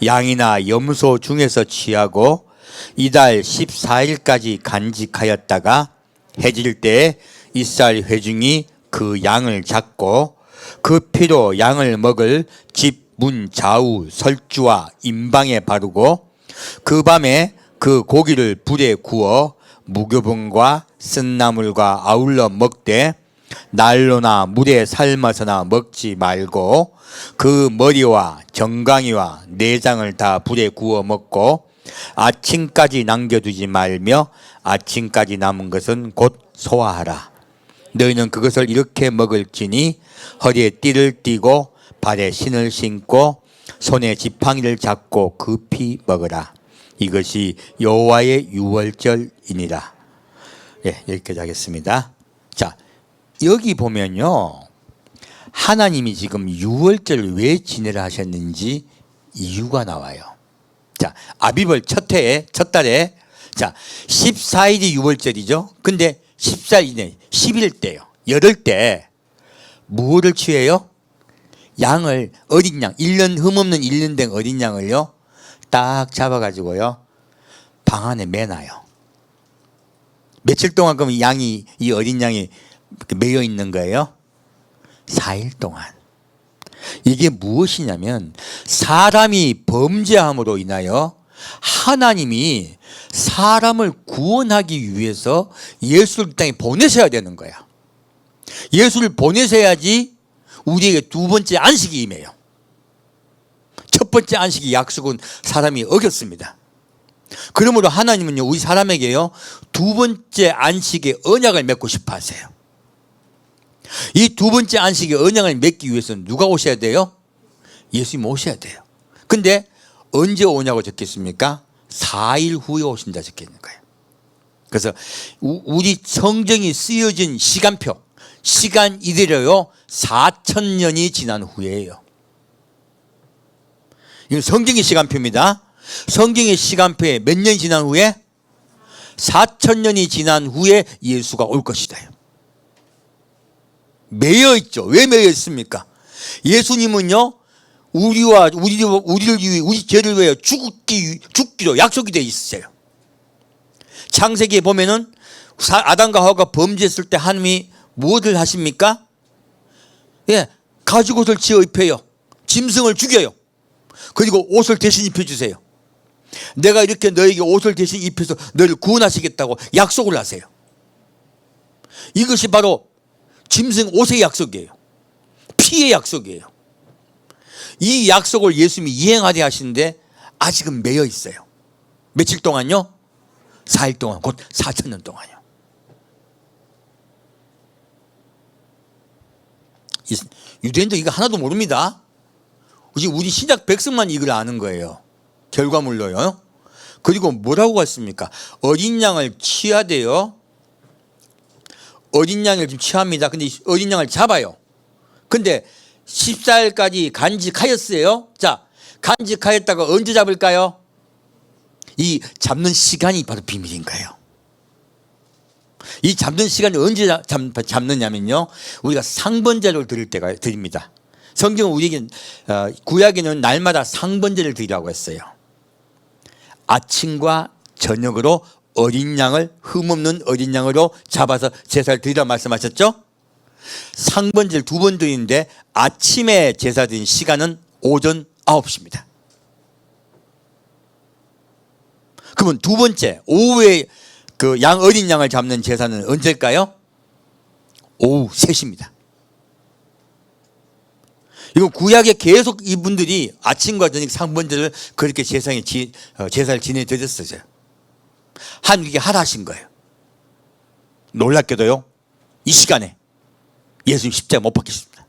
양이나 염소 중에서 취하고 이달 14일까지 간직하였다가 해질 때에 이스라엘 회중이 그 양을 잡고 그 피로 양을 먹을 집 문 좌우 설주와 임방에 바르고 그 밤에 그 고기를 불에 구워 무교분과 쓴나물과 아울러 먹되 난로나 물에 삶아서나 먹지 말고 그 머리와 정강이와 내장을 다 불에 구워 먹고 아침까지 남겨두지 말며 아침까지 남은 것은 곧 소화하라. 너희는 그것을 이렇게 먹을지니 허리에 띠를 띠고 발에 신을 신고 손에 지팡이를 잡고 급히 먹으라. 이것이 여호와의 유월절이니라. 예, 여기까지 하겠습니다. 자, 여기 보면요, 하나님이 지금 유월절을 왜 지내라 하셨는지 이유가 나와요. 자, 아비벌 첫 해에, 첫 달에, 자, 14일이 유월절이죠. 근데 14일이네, 10일 때요. 열흘 때 무엇을 취해요? 양을, 어린 양, 1년 흠없는 1년 된 어린 양을요, 딱 잡아가지고요, 방 안에 매놔요. 며칠 동안 그럼 이 어린 양이 매여 있는 거예요? 4일 동안. 이게 무엇이냐면, 사람이 범죄함으로 인하여 하나님이 사람을 구원하기 위해서 예수를 땅에 보내셔야 되는 거야. 예수를 보내셔야지 우리에게 두 번째 안식이 임해요. 첫 번째 안식의 약속은 사람이 어겼습니다. 그러므로 하나님은요, 우리 사람에게요, 두 번째 안식의 언약을 맺고 싶어 하세요. 이 두 번째 안식의 언약을 맺기 위해서는 누가 오셔야 돼요? 예수님 오셔야 돼요. 근데 언제 오냐고 적겠습니까? 4일 후에 오신다 적혀 있는 거예요. 그래서 우리 성경이 쓰여진 시간표, 시간 이대로요, 4,000년이 지난 후에요. 이건 성경의 시간표입니다. 성경의 시간표에 몇 년이 지난 후에? 4,000년이 지난 후에 예수가 올 것이다. 매여 있죠. 왜 매여 있습니까? 예수님은요, 우리를 위해, 우리 죄를 위해 죽기로 약속이 되어 있어요. 창세기에 보면은 아담과 하와가 범죄했을 때 하나님이 무엇을 하십니까? 예, 가죽옷을 지어 입혀요. 짐승을 죽여요. 그리고 옷을 대신 입혀주세요. 내가 이렇게 너에게 옷을 대신 입혀서 너를 구원하시겠다고 약속을 하세요. 이것이 바로 짐승 옷의 약속이에요. 피의 약속이에요. 이 약속을 예수님이 이행하게 하시는데 아직은 매여 있어요. 며칠 동안요? 4일 동안, 곧 4,000년 동안요. 유대인도 이거 하나도 모릅니다. 우리 신약 백성만 이걸 아는 거예요. 결과물로요. 그리고 뭐라고 했습니까? 어린 양을 취하대요. 어린 양을 지금 취합니다. 근데 어린 양을 잡아요. 근데 14일까지 간직하였어요. 자, 간직하였다가 언제 잡을까요? 이 잡는 시간이 바로 비밀인 거예요. 이 잡는 시간이 언제 잡느냐면요, 우리가 상번제를 드릴 때가 드립니다. 성경은 우리에게 구약에는 날마다 상번제를 드리라고 했어요. 아침과 저녁으로 어린 양을, 흠없는 어린 양으로 잡아서 제사를 드리라 말씀하셨죠? 상번제를 2번 드리는데 아침에 제사 드린 시간은 오전 9시입니다. 그러면 두 번째 오후에 그 어린 양을 잡는 제사는 언제일까요? 오후 3시입니다. 이거 구약에 계속 이분들이 아침과 저녁 상번제를 그렇게 제사를 지내드렸어요. 하나님께 하라신 거예요. 놀랍게도요, 이 시간에 예수님 십자가 못 박히십니다.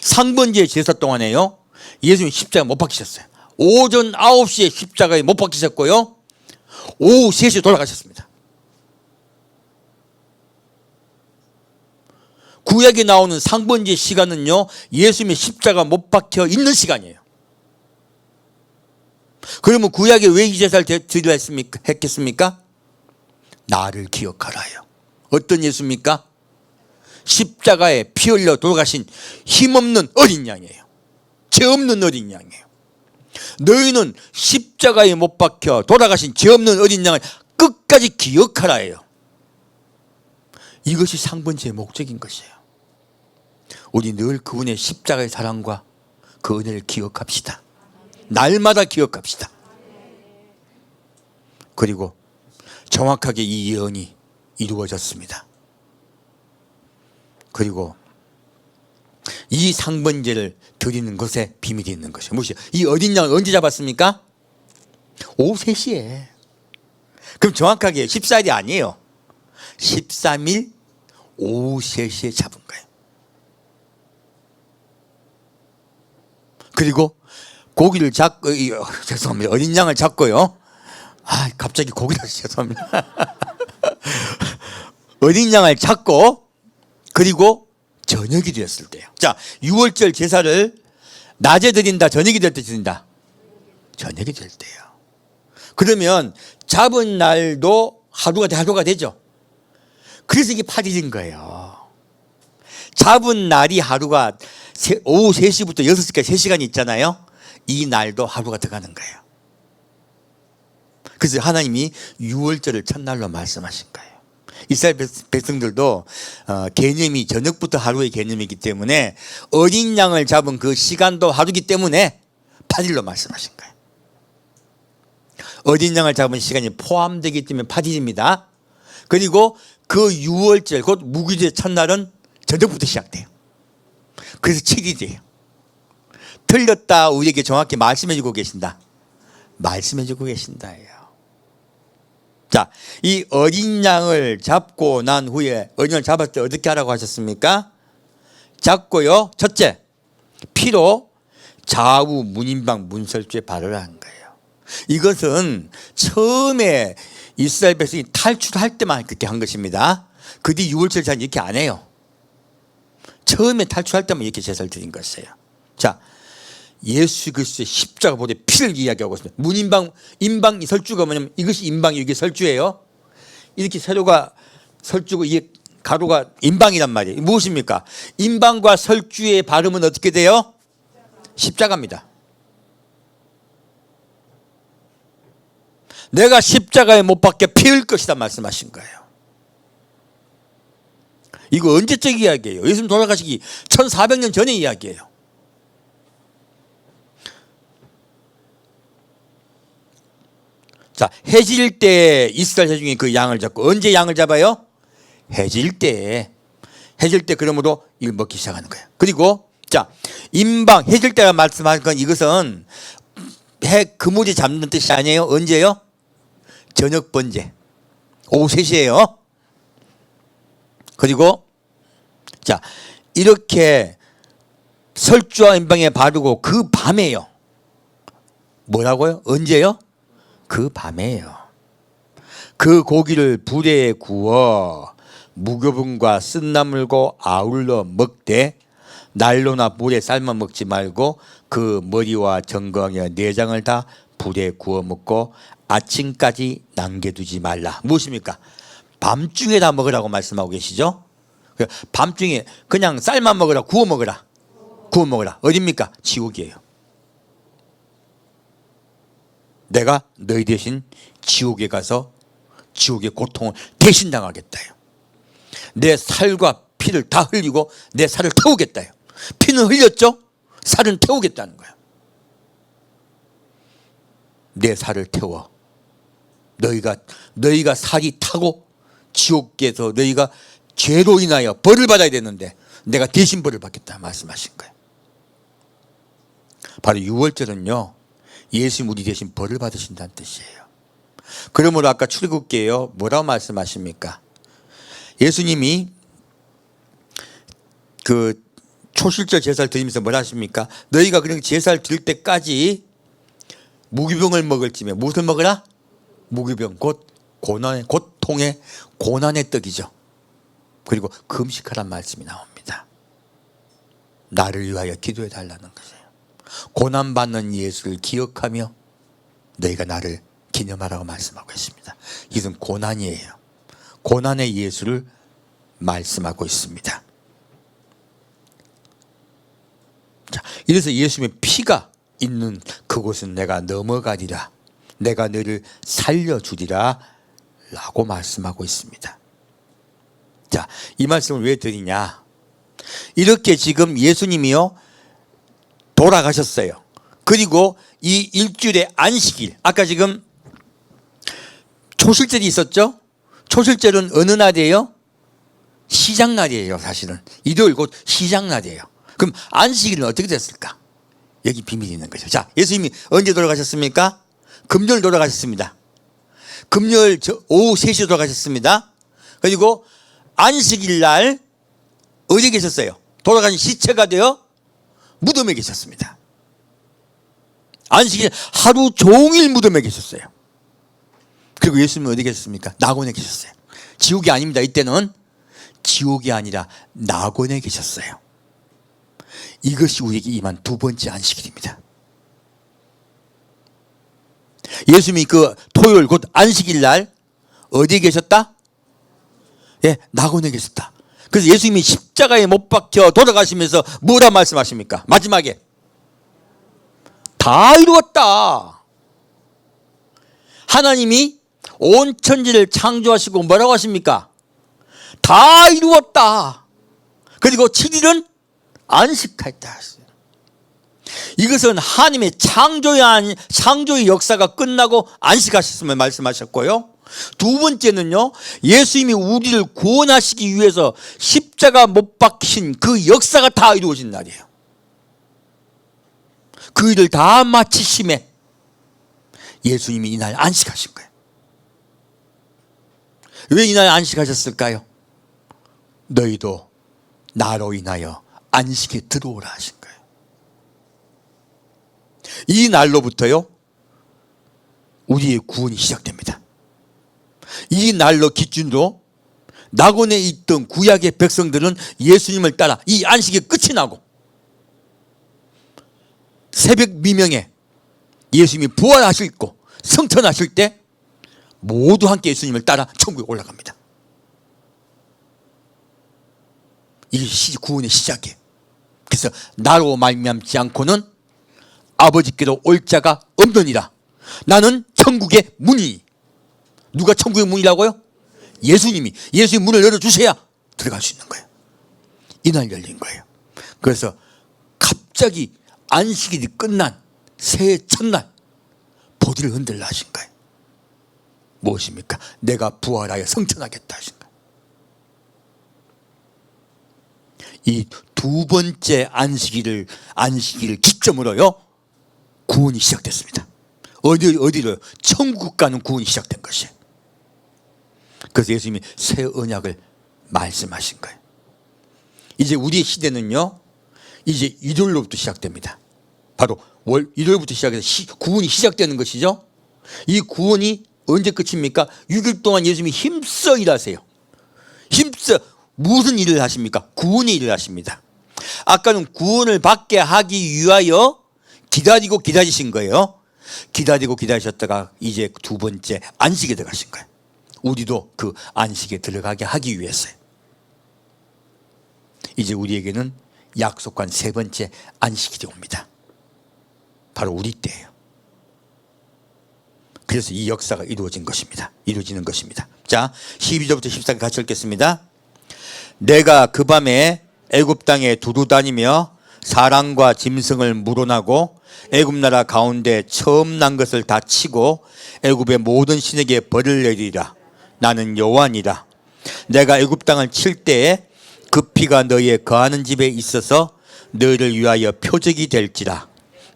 상번제 제사 동안에요, 예수님 십자가 못 박히셨어요. 오전 9시에 십자가에 못 박히셨고요, 오후 3시에 돌아가셨습니다. 구약에 나오는 상번제 시간은요, 예수님의 십자가 못 박혀 있는 시간이에요. 그러면 구약에 왜 이 제사를 드리라 했겠습니까? 나를 기억하라요. 어떤 예수입니까? 십자가에 피 흘려 돌아가신 힘없는 어린 양이에요. 죄 없는 어린 양이에요. 너희는 십자가에 못 박혀 돌아가신 죄 없는 어린 양을 끝까지 기억하라예요. 이것이 상번제의 목적인 것이에요. 우리 늘 그분의 십자가의 사랑과 그 은혜를 기억합시다. 날마다 기억합시다. 그리고 정확하게 이 예언이 이루어졌습니다. 그리고 이 상번제를 드리는 것에 비밀이 있는 것이에요. 무엇이요? 이 어린 양을 언제 잡았습니까? 오후 3시에. 그럼 정확하게 14일이 아니에요. 13일 오후 3시에 잡은 거예요. 그리고 고기를 잡고, 죄송합니다. 어린 양을 잡고요. 갑자기 고기를 죄송합니다. 어린 양을 잡고, 그리고 저녁이 되었을 때요. 자, 유월절 제사를 낮에 드린다, 저녁이 될 때 드린다? 저녁이 될 때요. 그러면 잡은 날도 하루가 되죠. 그래서 이게 8일인 거예요. 잡은 날이 하루가 오후 3시부터 6시까지 3시간 있잖아요. 이 날도 하루가 더 가는 거예요. 그래서 하나님이 유월절을 첫날로 말씀하신 거예요. 이스라엘 백성들도 개념이 저녁부터 하루의 개념이기 때문에 어린 양을 잡은 그 시간도 하루이기 때문에 8일로 말씀하신 거예요. 어린 양을 잡은 시간이 포함되기 때문에 8일입니다. 그리고 그 유월절 곧 무교절 첫날은 저녁부터 시작돼요. 그래서 7일이에요. 틀렸다 우리에게 정확히 말씀해 주고 계신다. 말씀해 주고 계신다예요. 자, 이 어린 양을 잡고 난 후에 어린 양을 잡았을 때 어떻게 하라고 하셨습니까? 잡고요. 첫째, 피로 좌우 문인방 문설주에 발을 한 거예요. 이것은 처음에 이스라엘 백성이 탈출할 때만 그렇게 한 것입니다. 그 뒤 유월절 잘 이렇게 안 해요. 처음에 탈출할 때만 이렇게 제사를 드린 것이에요. 자, 예수 그리스도의 십자가 보대 피를 이야기하고 있습니다. 문인방, 인방, 설주가 뭐냐면 이것이 인방이고 이게 설주예요. 이렇게 세로가 설주고 이게 가로가 인방이란 말이에요. 무엇입니까? 인방과 설주의 발음은 어떻게 돼요? 십자가입니다. 내가 십자가에 못 박혀 피 흘릴 것이다 말씀하신 거예요. 이거 언제적 이야기예요? 예수님 돌아가시기 1400년 전의 이야기예요. 자, 해질 때 이스라엘 회중이 그 양을 잡고 언제 양을 잡아요? 해질 때. 해질 때 그러므로 이걸 먹기 시작하는 거예요. 그리고 자, 인방 해질 때가 말씀하신 건 이것은 해 그물이 잡는 뜻이 아니에요. 언제요? 저녁 번제 오후 3시에요. 그리고 자, 이렇게 설주와 인방에 바르고 그 밤에요. 뭐라고요? 언제요? 그 밤에요. 그 고기를 불에 구워 무교분과 쓴나물과 아울러 먹되 난로나 불에 삶아 먹지 말고 그 머리와 정강의 내장을 다 불에 구워 먹고 아침까지 남겨두지 말라. 무엇입니까? 밤중에 다 먹으라고 말씀하고 계시죠? 밤중에 그냥 삶아 먹으라, 구워 먹으라. 구워 먹으라. 어딥니까? 지옥이에요. 내가 너희 대신 지옥에 가서 지옥의 고통을 대신 당하겠다요. 내 살과 피를 다 흘리고 내 살을 태우겠다요. 피는 흘렸죠? 살은 태우겠다는 거예요. 내 살을 태워 너희가 살이 타고 지옥에서 너희가 죄로 인하여 벌을 받아야 되는데 내가 대신 벌을 받겠다 말씀하신 거예요. 바로 유월절은요, 예수님 우리 대신 벌을 받으신다는 뜻이에요. 그러므로 아까 출애굽기에요 뭐라고 말씀하십니까? 예수님이 그 초실절 제사를 드리면서 뭐라 하십니까? 너희가 그런 제사를 드릴 때까지 무교병을 먹을지며 무엇을 먹으라? 무교병 곧 고난의 고통의 고난의 떡이죠. 그리고 금식하란 말씀이 나옵니다. 나를 위하여 기도해 달라는 것이에요. 고난받는 예수를 기억하며 너희가 나를 기념하라고 말씀하고 있습니다. 이것은 고난이에요. 고난의 예수를 말씀하고 있습니다. 자, 이래서 예수님의 피가 있는 그곳은 내가 넘어가리라, 내가 너를 살려주리라 라고 말씀하고 있습니다. 자, 이 말씀을 왜 드리냐? 이렇게 지금 예수님이요 돌아가셨어요. 그리고 이 일주일의 안식일, 아까 지금 초실절이 있었죠? 초실절은 어느 날이에요? 시장날이에요. 사실은 일요일 곧 시장날이에요. 그럼 안식일은 어떻게 됐을까? 여기 비밀이 있는 거죠. 자, 예수님이 언제 돌아가셨습니까? 금요일 돌아가셨습니다. 금요일 오후 3시에 돌아가셨습니다. 그리고 안식일 날 어디 계셨어요? 돌아간 시체가 되어 무덤에 계셨습니다. 안식일 하루 종일 무덤에 계셨어요. 그리고 예수님은 어디 계셨습니까? 낙원에 계셨어요. 지옥이 아닙니다. 이때는 지옥이 아니라 낙원에 계셨어요. 이것이 우리에게 임한 두 번째 안식일입니다. 예수님이 그 토요일 곧 안식일 날 어디에 계셨다? 예, 낙원에 계셨다. 그래서 예수님이 십자가에 못 박혀 돌아가시면서 뭐라 말씀하십니까? 마지막에 다 이루었다. 하나님이 온 천지를 창조하시고 뭐라고 하십니까? 다 이루었다. 그리고 7일은 안식하였다. 이것은 하나님의 창조의 역사가 끝나고 안식하셨음을 말씀하셨고요. 두 번째는요, 예수님이 우리를 구원하시기 위해서 십자가 못 박힌 그 역사가 다 이루어진 날이에요. 그 일을 다 마치심에 예수님이 이날 안식하신 거예요. 왜 이날 안식하셨을까요? 너희도 나로 인하여 안식에 들어오라 하신 거예요. 이 날로부터요, 우리의 구원이 시작됩니다. 이 날로 기준으로 낙원에 있던 구약의 백성들은 예수님을 따라 이 안식이 끝이 나고 새벽 미명에 예수님이 부활하시고 성천하실 때 모두 함께 예수님을 따라 천국에 올라갑니다. 이게 구원의 시작이에요. 그래서 나로 말미암지 않고는 아버지께로 올 자가 없느니라. 나는 천국의 문이니. 누가 천국의 문이라고요? 예수님이. 예수님 문을 열어주셔야 들어갈 수 있는 거예요. 이날 열린 거예요. 그래서 갑자기 안식일이 끝난 새해 첫날 보디를 흔들라 하신 거예요. 무엇입니까? 내가 부활하여 성천하겠다 하신 거예요. 이 두 번째 안식일을 기점으로요, 구원이 시작됐습니다. 어디로? 천국 가는 구원이 시작된 것이에요. 그래서 예수님이 새 언약을 말씀하신 거예요. 이제 우리의 시대는요, 이제 일요일로부터 시작됩니다. 바로 일요일부터 시작해서 구원이 시작되는 것이죠. 이 구원이 언제 끝입니까? 6일 동안 예수님이 힘써 일하세요. 힘써 무슨 일을 하십니까? 구원의 일을 하십니다. 아까는 구원을 받게 하기 위하여 기다리신 거예요. 기다리고 기다리셨다가 이제 두 번째 안식에 들어가신 거예요. 우리도 그 안식에 들어가게 하기 위해서요. 이제 우리에게는 약속한 세 번째 안식일이 옵니다. 바로 우리 때예요. 그래서 이 역사가 이루어지는 것입니다. 자, 12절부터 14절 같이 읽겠습니다. 내가 그 밤에 애굽 땅에 두루다니며 사람과 짐승을 물어나고 애굽 나라 가운데 처음 난 것을 다 치고 애굽의 모든 신에게 벌을 내리라. 나는 여호와니라. 내가 애굽 땅을 칠 때에 그 피가 너희의 거하는 집에 있어서 너희를 위하여 표적이 될지라.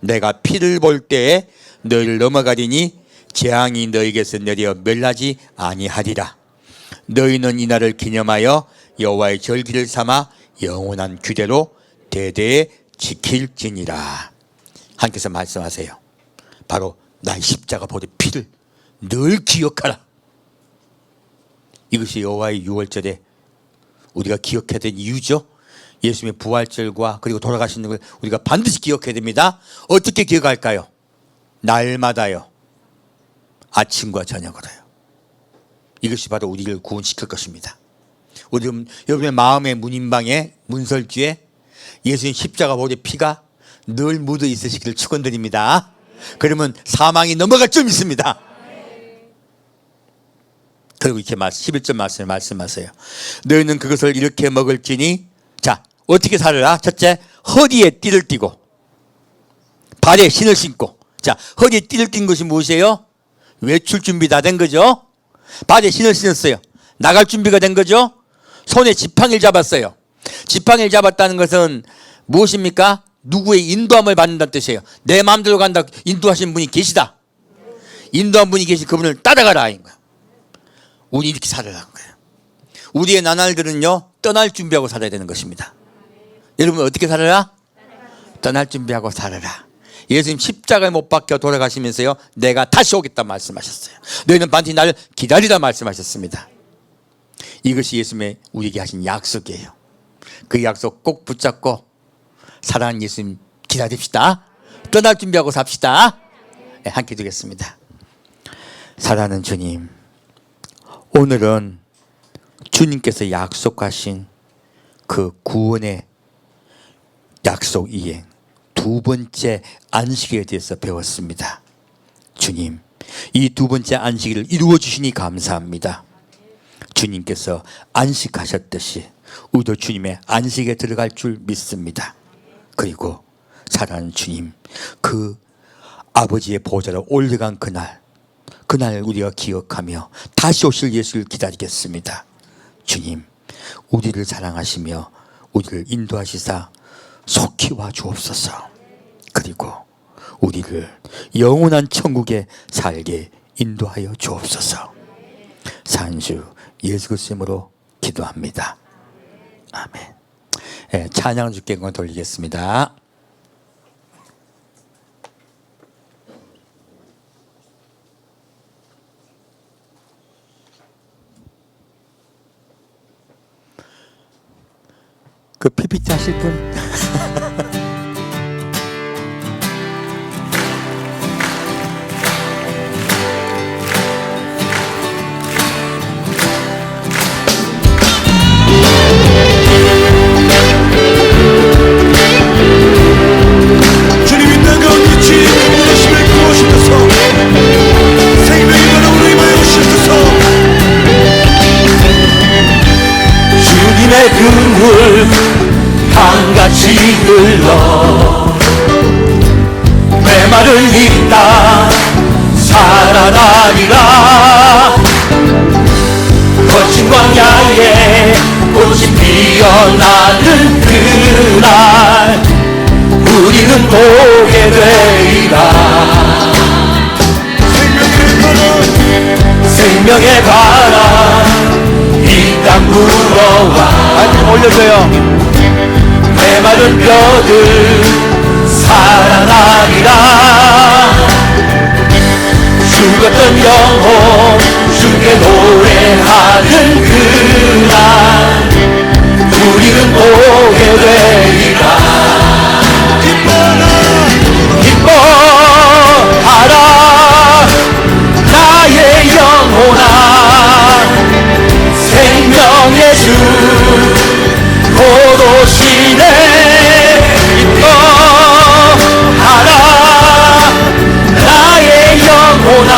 내가 피를 볼 때에 너희를 넘어가리니 재앙이 너희에게서 내려 멸하지 아니하리라. 너희는 이 날을 기념하여 여호와의 절기를 삼아 영원한 규례로 대대에 지킬지니라. 하나님께서 말씀하세요. 바로 나의 십자가 보의 피를 늘 기억하라. 이것이 여호와의 유월절에 우리가 기억해야 될 이유죠. 예수님의 부활절과 그리고 돌아가시는 걸 우리가 반드시 기억해야 됩니다. 어떻게 기억할까요? 날마다요. 아침과 저녁으로요. 이것이 바로 우리를 구원시킬 것입니다. 여러분의 마음의 문인방에 문설주에 예수님 십자가 보의 피가 늘 묻어 있으시기를 축원드립니다. 그러면 사망이 넘어갈 점 있습니다. 그리고 이렇게 11절 말씀을 말씀하세요. 너희는 그것을 이렇게 먹을지니, 자, 어떻게 살아라? 첫째, 허리에 띠를 띠고 발에 신을 신고. 자, 허리에 띠를 띈 것이 무엇이에요? 외출 준비 다 된 거죠. 발에 신을 신었어요. 나갈 준비가 된 거죠. 손에 지팡이를 잡았어요. 지팡이를 잡았다는 것은 무엇입니까? 누구의 인도함을 받는다는 뜻이에요. 내 마음대로 간다 인도하신 분이 계시다. 인도한 분이 계시 그분을 따라가라. 우리 이렇게 살아라는 거예요. 우리의 나날들은요 떠날 준비하고 살아야 되는 것입니다. 여러분 어떻게 살아라? 떠날 준비하고 살아라. 예수님 십자가에 못 박혀 돌아가시면서요 내가 다시 오겠다 말씀하셨어요. 너희는 반드시 나를 기다리라 말씀하셨습니다. 이것이 예수님의 우리에게 하신 약속이에요. 그 약속 꼭 붙잡고 사랑하는 예수님 기다립시다. 떠날 준비하고 삽시다. 네, 함께 두겠습니다. 사랑하는 주님, 오늘은 주님께서 약속하신 그 구원의 약속 이행 두 번째 안식에 대해서 배웠습니다. 주님, 이 두 번째 안식일을 이루어 주시니 감사합니다. 주님께서 안식하셨듯이 우리도 주님의 안식에 들어갈 줄 믿습니다. 그리고 사랑하는 주님, 그 아버지의 보좌로 올라간 그날 우리가 기억하며 다시 오실 예수를 기다리겠습니다. 주님, 우리를 사랑하시며 우리를 인도하시사 속히 와 주옵소서. 그리고 우리를 영원한 천국에 살게 인도하여 주옵소서. 산주 예수 그리스도로 기도합니다. 아멘. 네, 찬양 주께 영광 돌리겠습니다. 그 PPT 하실 분? 그물 한같이 흘러 메마를 잇다 살아나리라. 거친 광야에 꽃이 피어나는 그날 우리는 보게 되리라. 생명의 바람 이 땅 불어와 좀 올려줘요. 메마른 뼈들 살아나리라. 죽었던 영혼 주께 노래하는 그날 우리는 보게 되리라. 기뻐하라 나의 영혼아. 생명의 주 곧 오시네. 기뻐하라 나의 영혼아.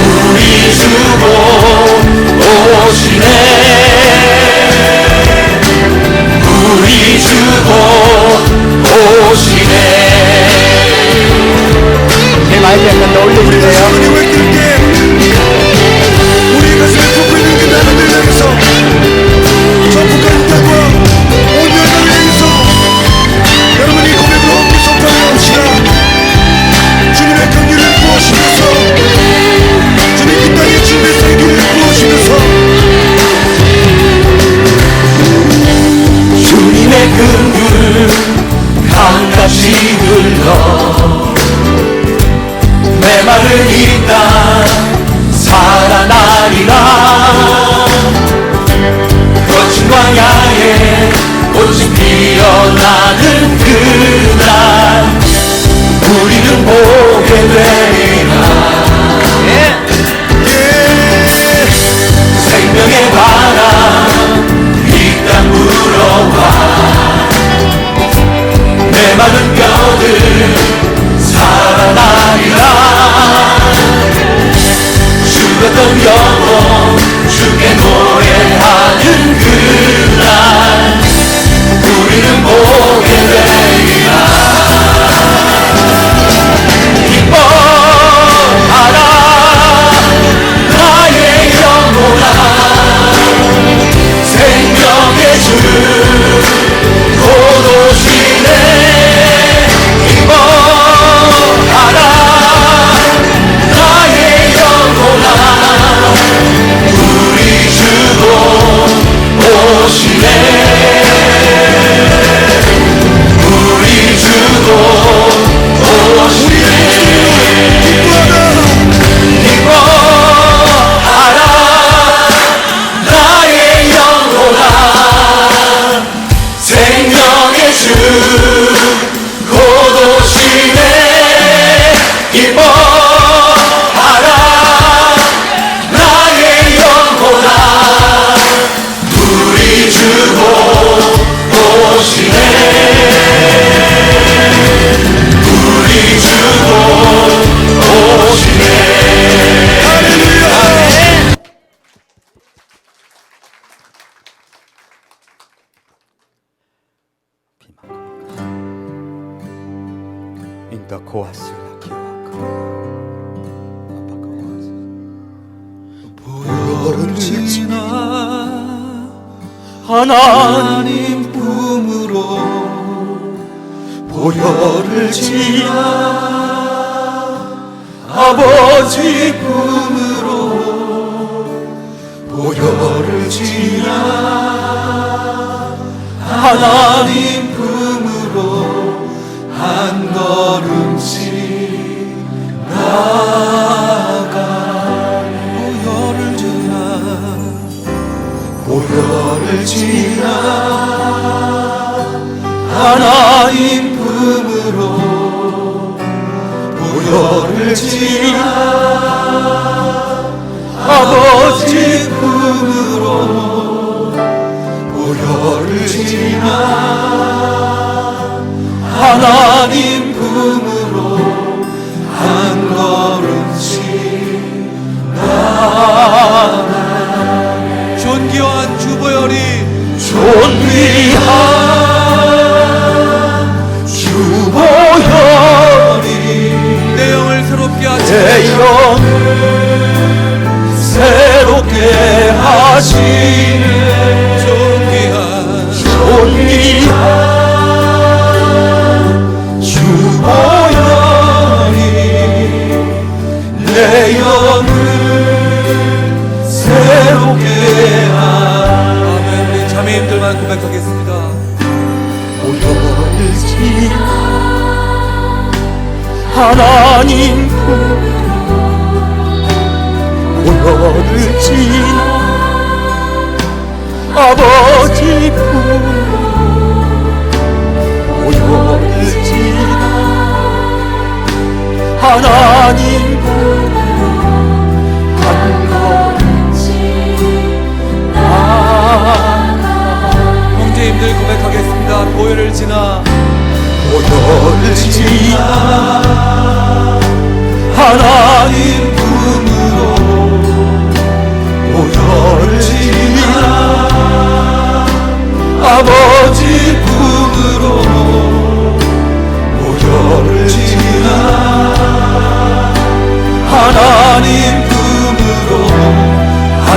우리 주 곧 보혈을 지나 하나님 품으로 보혈을 지나 아버지 품으로 보혈을 지나 하나님 품으로 한 걸음씩 나아가네. 보혈을 지나 하나님 품으로 보혈을 지나 아버지 품으로 보혈을 지나 하나님 품으로 한 걸음씩 나아가네. 존귀한 주보혈이 존귀한 주보혈이 내 영을 새롭게 하시네. 내 영을 새롭게 하시네. 존귀한 주보혈이 내 영을 새롭게 하네. 아멘. 우리 자매님들만 고백하겠습니다. 보혈을 지나 하나님 보혈을 지나 아버지 보혈을 지나 하나님 한 걸음씩 나아가. 형제님들 고백하겠습니다. 보혈을 지나 보혈을 지나 하나님 품으로 보혈을 지나 아버지 품으로 보혈을 지나 하나님 품으로 한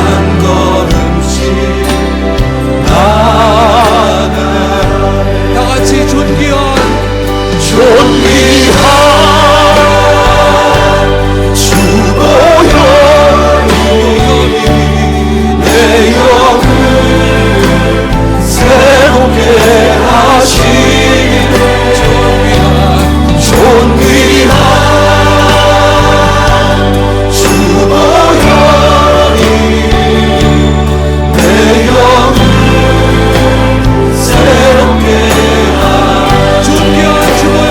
걸음씩 나아가. 다같이 존귀한 주보혈이 내 영을 새롭게 하시네. 존귀한 주보혈이 내 영을 새롭게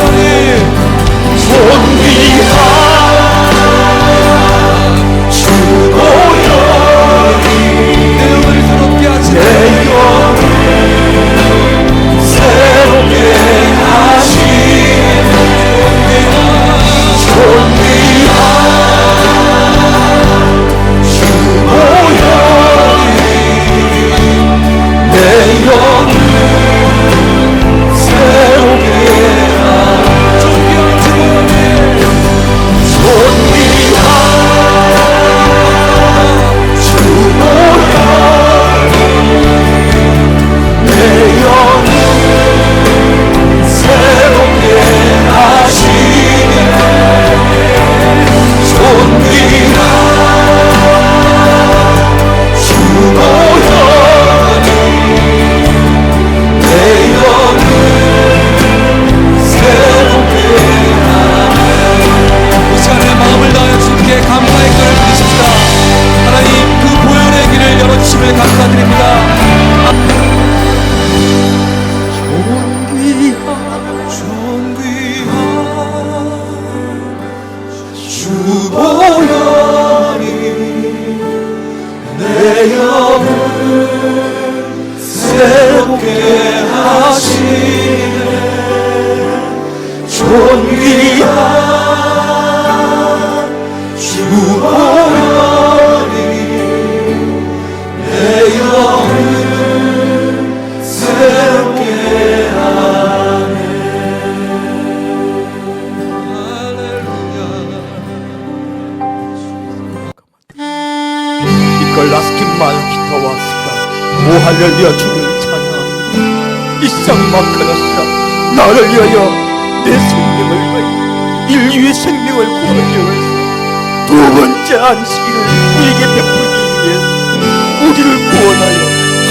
하시네. 존귀한 주보혈이 내 영을 새롭게 하시네. 내 영을 새롭게 하시네. 존귀한 주보혈이 내 영을 새롭게 하시네. 존귀한 주보혈이 내 영을 새롭게 하시네. 존귀한 주보혈이 내 영을 새롭게 하네. 이 시간에 마음을 다하여 주님께 감사의 글을 드립시다. 하나님 그 보혈의 길을 열어주심을 감사드립니다. 존귀한 주보혈이 내 영을 새롭게 하시네. 존귀한 주보혈이 내 영을 새롭게 하네. 오 할렐루야 주를 찬양. 이 쌍마카라스라 나를 위하여 내 생명을 위하여 인류의 생명을 구하기 위해서 두 번째 안식일을 우리에게 베풀기 위해서 우리를 구원하여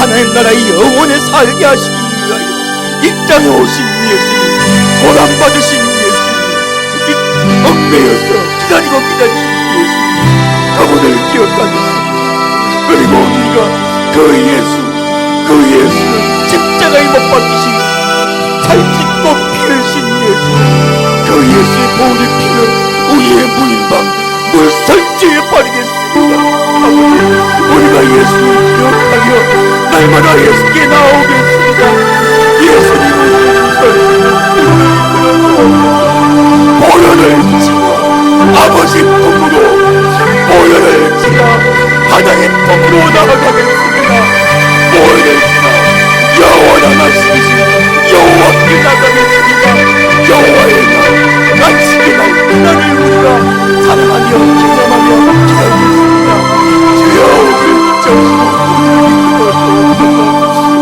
하나님 나라의 영원에 살게 하시기 위하여 이 땅에 오신 예수님, 고난받으신 예수님, 이 얽매여서 기다리고 기다리신 예수님, 그분을 기억하겠습니다. 그리고 우리가 그 예수는 십자가에 못 박히신 살찐고 피를 신 예수, 그 예수의 보혈의 피는 우리의 무인방 물설지에 버리겠습니다. 아버지, 우리가 예수를 기억하며 날마다 예수께 나오겠습니다. 예수님을 보혈을 지어 아버지 품으로 보혈을 지어 하나님 품으로 나아가겠습니다. 보혈을 지어 영원한 안식이신 여호와께 나가겠습니다. 여호와의 날, 안식의 날, 그날을 우리가 사랑하며 기념하며 기다리겠습니다. 주여 우리를 붙잡으시고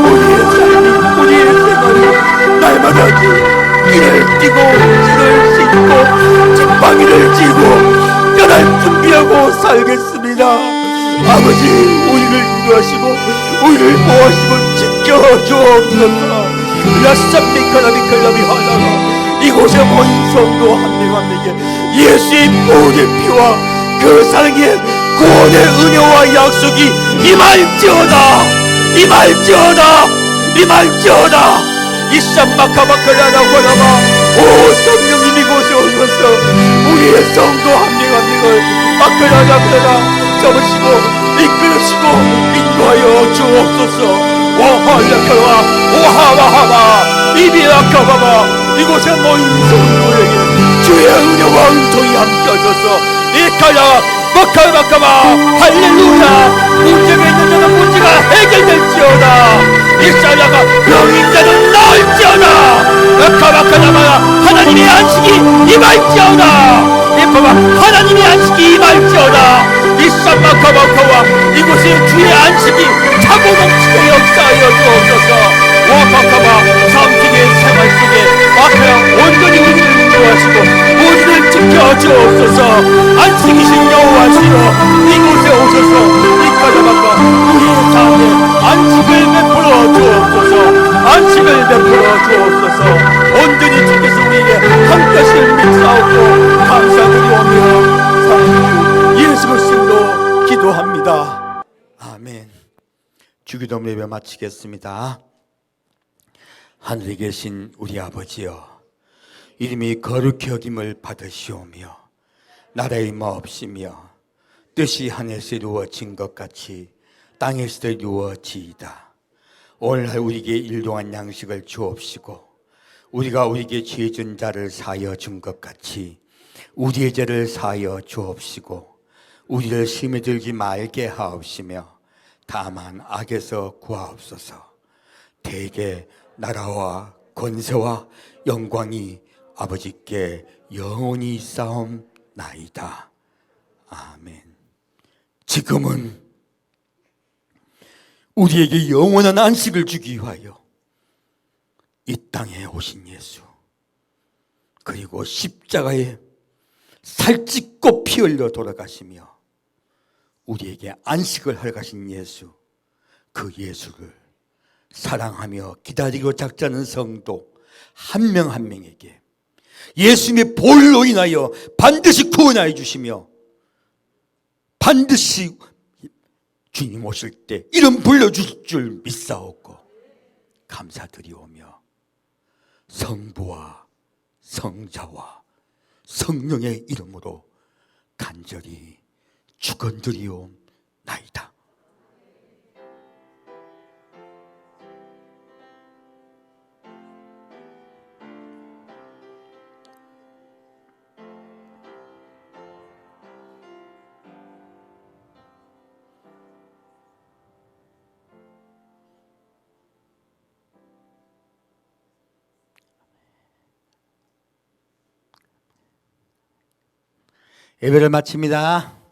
우리의 삶이 우리의 생활이 날마다 길을 뛰고 길을 씻고 지팡이를 쥐고 떠날 준비하고 살겠습니다. 아버지 우리를 인도하시고 우리를 보호하시고 지켜주옵소서. 라쌈미카라미칼라미 하다가 이곳에 모인 성도 한 명 한 명에게 예수의 보혈의 피와 그 사랑의 구원의 은혜와 약속이 임할지어다. 임할지어다. 임할지어다. 이쌈마카마카라나고라마 오 성령님 이곳에 오셔서 우리의 성도 한 명 한 명을 마카라나카라 잡으시고 이끌으시고 인도하여 주옵소서. 오할라카와 오하바하바 이비라카바바 이곳에 모인 성도에게 주의 은혜와 은총이 함께하셔서 이카야 마카마카마 할렐루야. 문제가 있는 자는 문제가 해결될지어다. 이사야가 병인 자는 나을지어다. 마카마카나마야 하나님의 안식이 임할지어다. 이파마 하나님의 안식이 임할지어다. 이사마카마카와 이곳에 주의 안식이 차고 넘치게 역사하여 주옵소서. 와카카마 삼식의 생활 속에 와카야 온전히 우리를 인도하시고 우리를 지켜주옵소서. 안식이신 여호와시여 이곳에 오셔서 이까자마카 우리의 삶에 안식을 베풀어 주옵소서. 안식을 베풀어 주옵소서. 온전히 주께서 우리에게 함께하실 믿사옵고 감사드리오며 사랑하는 예수 그리스도로 기도합니다. 아멘. 주기도문 예배 마치겠습니다. 하늘에 계신 우리 아버지여, 이름이 거룩히 여김을 받으시오며 나라의 마옵시며 뜻이 하늘에서 이루어진 것 같이 땅에서도 이루어지이다. 오늘날 우리에게 일용할 양식을 주옵시고 우리가 우리에게 죄진 자를 사하여 준 것 같이 우리의 죄를 사하여 주옵시고 우리를 시험에 들지 말게 하옵시며 다만 악에서 구하옵소서. 대개 나라와 권세와 영광이 아버지께 영원히 싸움나이다. 아멘. 지금은 우리에게 영원한 안식을 주기 위하여 이 땅에 오신 예수, 그리고 십자가에 살찢고 피 흘려 돌아가시며 우리에게 안식을 허락하신 예수, 그 예수를 사랑하며 기다리고 작자는 성도 한 명 한 명에게 예수님의 보혈로 인하여 반드시 구원하여 주시며 반드시 주님 오실 때 이름 불러주실 줄 믿사옵고 감사드리오며 성부와 성자와 성령의 이름으로 간절히 축원드리옵나이다. 예배를 마칩니다.